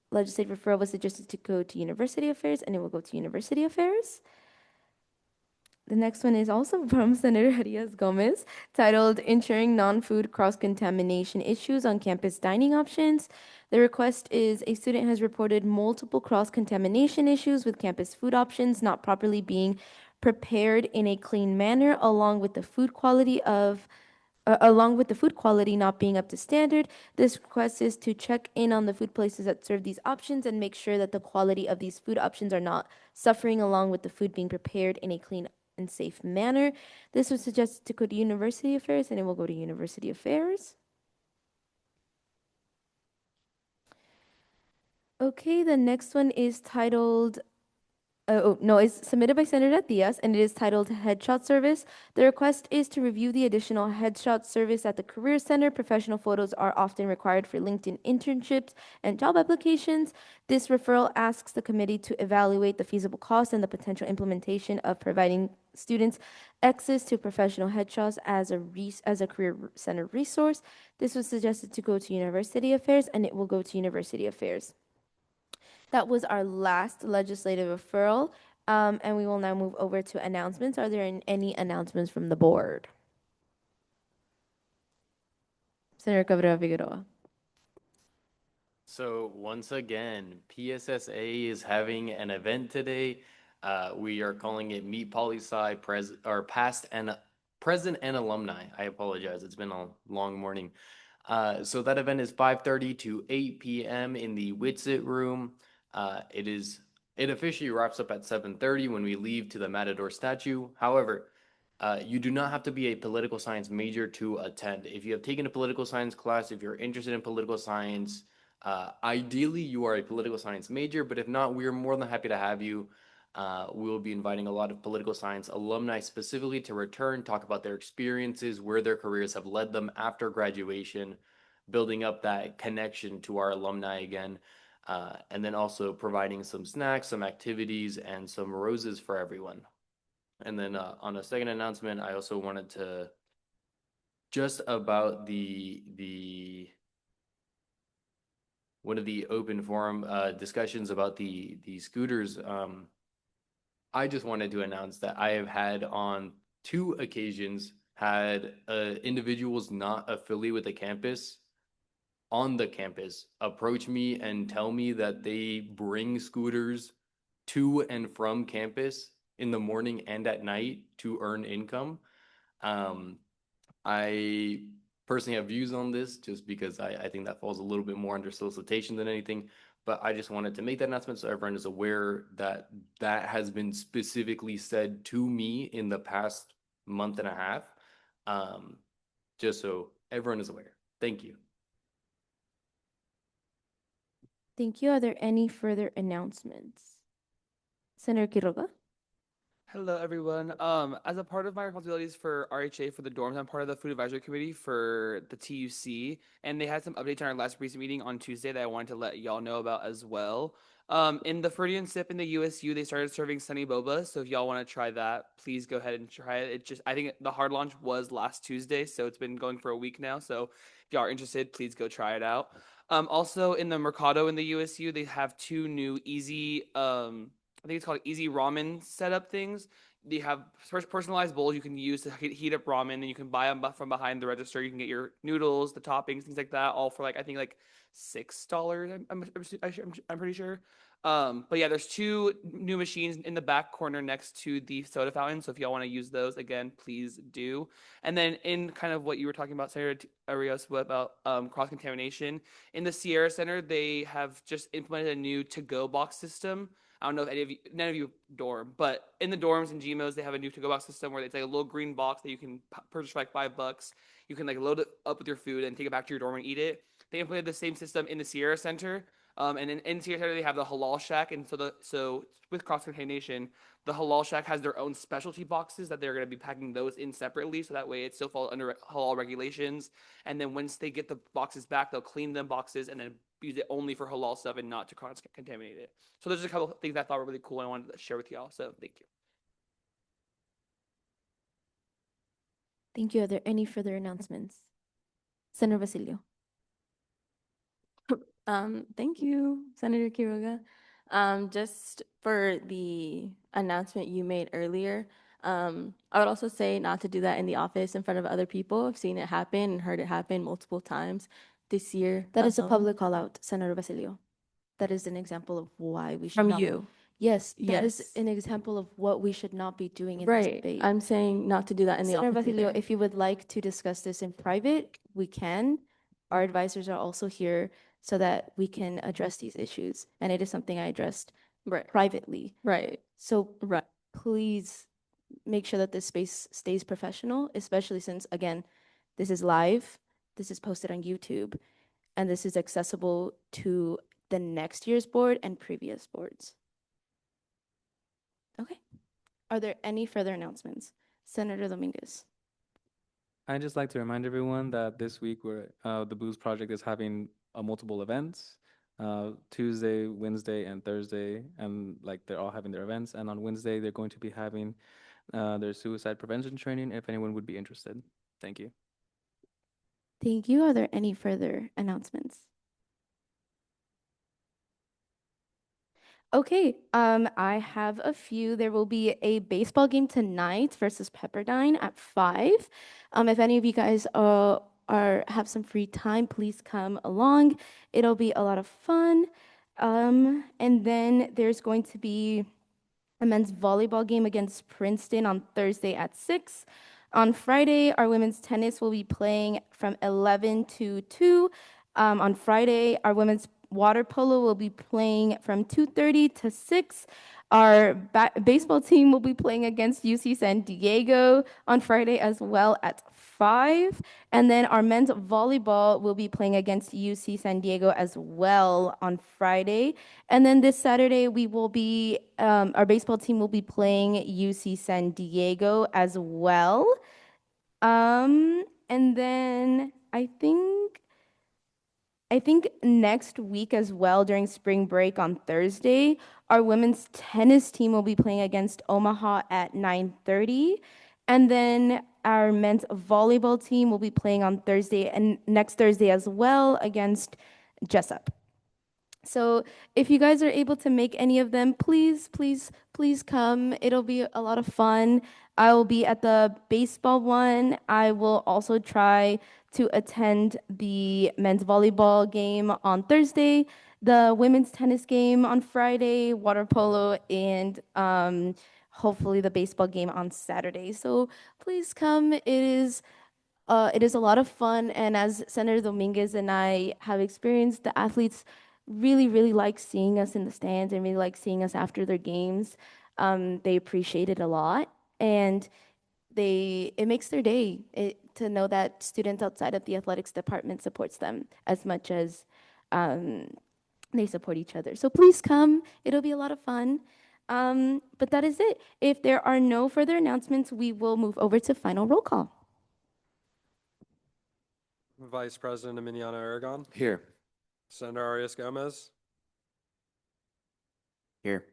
legislative referral was suggested to go to University Affairs, and it will go to University Affairs. The next one is also from Senator Diaz Gomez, titled Ensuring Non-Food Cross-Contamination Issues on Campus Dining Options. The request is a student has reported multiple cross-contamination issues with campus food options not properly being prepared in a clean manner, along with the food quality not being up to standard. This request is to check in on the food places that serve these options and make sure that the quality of these food options are not suffering, along with the food being prepared in a clean and safe manner. This was suggested to go to University Affairs, and it will go to University Affairs. Okay, the next one is titled it's submitted by Senator Diaz, and it is titled Headshot Service. The request is to review the additional headshot service at the Career Center. Professional photos are often required for LinkedIn internships and job applications. This referral asks the committee to evaluate the feasible cost and the potential implementation of providing students access to professional headshots as a Career Center resource. This was suggested to go to University Affairs, and it will go to University Affairs. That was our last legislative referral, and we will now move over to announcements. Are there any announcements from the board? Senator Cabrera Figueroa. So once again, PSSA is having an event today. We are calling it Meet Poli Sci Present and Alumni. I apologize. It's been a long morning. So that event is 5:30 to 8 p.m. in the Whitsitt room. It officially wraps up at 7:30 when we leave to the Matador statue. However, you do not have to be a political science major to attend. If you have taken a political science class, if you're interested in political science, ideally you are a political science major, but if not, we're more than happy to have you. We'll be inviting a lot of political science alumni specifically to return, talk about their experiences, where their careers have led them after graduation, building up that connection to our alumni again. And then also providing some snacks, some activities, and some roses for everyone. And then on a second announcement, I also wanted to just about one of the open forum discussions about the scooters. I just wanted to announce that I have had on 2 occasions had individuals not affiliated with the campus on the campus approach me and tell me that they bring scooters to and from campus in the morning and at night to earn income. I personally have views on this just because I think that falls a little bit more under solicitation than anything, but I just wanted to make that announcement so everyone is aware that that has been specifically said to me in the past month and a half, just so everyone is aware. Thank you. Thank you. Are there any further announcements? Senator Quiroga. Hello, everyone. As a part of my responsibilities for RHA for the dorms, I'm part of the Food Advisory Committee for the TUC, and they had some updates on our last recent meeting on Tuesday that I wanted to let y'all know about as well. In the Freudian Sip in the USU, they started serving Sunny Boba, so if y'all want to try that, please go ahead and try it. I think the hard launch was last Tuesday, so it's been going for a week now, so if y'all are interested, please go try it out. Also in the Mercado in the USU, they have 2 new easy, I think it's called Easy Ramen setup things. They have personalized bowls you can use to heat up ramen, and you can buy them from behind the register. You can get your noodles, the toppings, things like that, all for I think $6. I'm pretty sure. But yeah, there's 2 new machines in the back corner next to the soda fountain. So if y'all want to use those, again, please do. And then in kind of what you were talking about, Senator Arias, about cross-contamination, in the Sierra Center, they have just implemented a new to-go box system. I don't know if none of you dorm, but in the dorms and GMOs, they have a new to-go box system where it's a little green box that you can purchase for $5. You can load it up with your food and take it back to your dorm and eat it. They implemented the same system in the Sierra Center. And in Sierra Center, they have the Halal Shack. And so with cross-contamination, the Halal Shack has their own specialty boxes that they're going to be packing those in separately. So that way it still falls under Halal regulations. And then once they get the boxes back, they'll clean them boxes and then use it only for halal stuff and not to cross-contaminate it. So there's a couple of things I thought were really cool and I wanted to share with y'all. So thank you. Thank you. Are there any further announcements? Senator Basilio. Thank you, Senator Quiroga. Just for the announcement you made earlier, I would also say not to do that in the office in front of other people. I've seen it happen and heard it happen multiple times this year. That is a public call out, Senator Basilio. That is an example of why we should From not. you. Yes, that is Yes. an example of what we should not be doing in this Right. debate. I'm saying not to do that in the Senator office Basilio, either. if you would like to discuss this in private, we can. Our advisors are also here so that we can address these issues. And it is something I addressed Right. privately. Right. So Right. please make sure that this space stays professional, especially since, again, this is live, this is posted on YouTube, and this is accessible to the next year's board and previous boards. Okay. Are there any further announcements? Senator Dominguez. I'd just like to remind everyone that this week the Booze Project is having multiple events. Tuesday, Wednesday, and Thursday, and like they're all having their events. And on Wednesday, they're going to be having their suicide prevention training if anyone would be interested. Thank you. Thank you. Are there any further announcements? Okay, I have a few. There will be a baseball game tonight versus Pepperdine at 5. If any of you guys have some free time, please come along. It'll be a lot of fun. And then there's going to be a men's volleyball game against Princeton on Thursday at 6. On Friday, our women's tennis will be playing from 11 to 2. On Friday, our women's water polo will be playing from 2:30 to 6. Our baseball team will be playing against UC San Diego on Friday as well at 5. And then our men's volleyball will be playing against UC San Diego as well on Friday. And then this Saturday, we will be, our baseball team will be playing UC San Diego as well. And then I think next week as well, during spring break on Thursday, our women's tennis team will be playing against Omaha at 9:30. And then our men's volleyball team will be playing on Thursday and next Thursday as well against Jessup. So if you guys are able to make any of them, please, please, please come. It'll be a lot of fun. I will be at the baseball one. I will also try to attend the men's volleyball game on Thursday, the women's tennis game on Friday, water polo, and hopefully the baseball game on Saturday. So please come. It is a lot of fun, and as Senator Dominguez and I have experienced, the athletes really, really like seeing us in the stands and really like seeing us after their games. They appreciate it a lot, and it makes their day to know that students outside of the athletics department supports them as much as they support each other. So please come. It'll be a lot of fun. But that is it. If there are no further announcements, we will move over to final roll call. Vice President Emiliano Aragon. Here. Senator Arias Gomez. Here.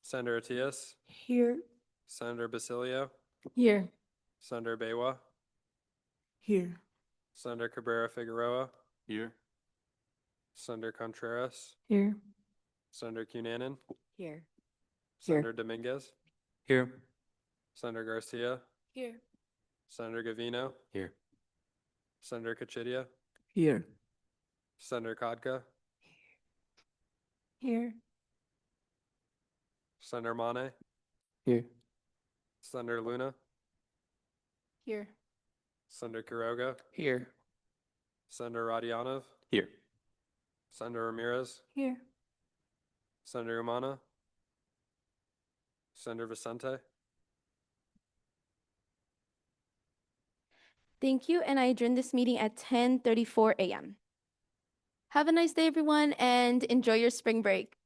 Senator Atias. Here. Senator Basilio. Here. Senator Baywa. Here. Senator Cabrera Figueroa. Here. Senator Contreras. Here. Senator Cunanan. Here. Senator Dominguez. Here. Senator Garcia. Here. Senator Gavino. Here. Senator Kachidia. Here. Senator Kodka. Here. Senator Mane. Here. Senator Luna. Here. Senator Quiroga. Here. Senator Radianov. Here. Senator Ramirez. Here. Senator Umana. Senator Vicente. Thank you, and I adjourn this meeting at 10:34 a.m. Have a nice day, everyone, and enjoy your spring break.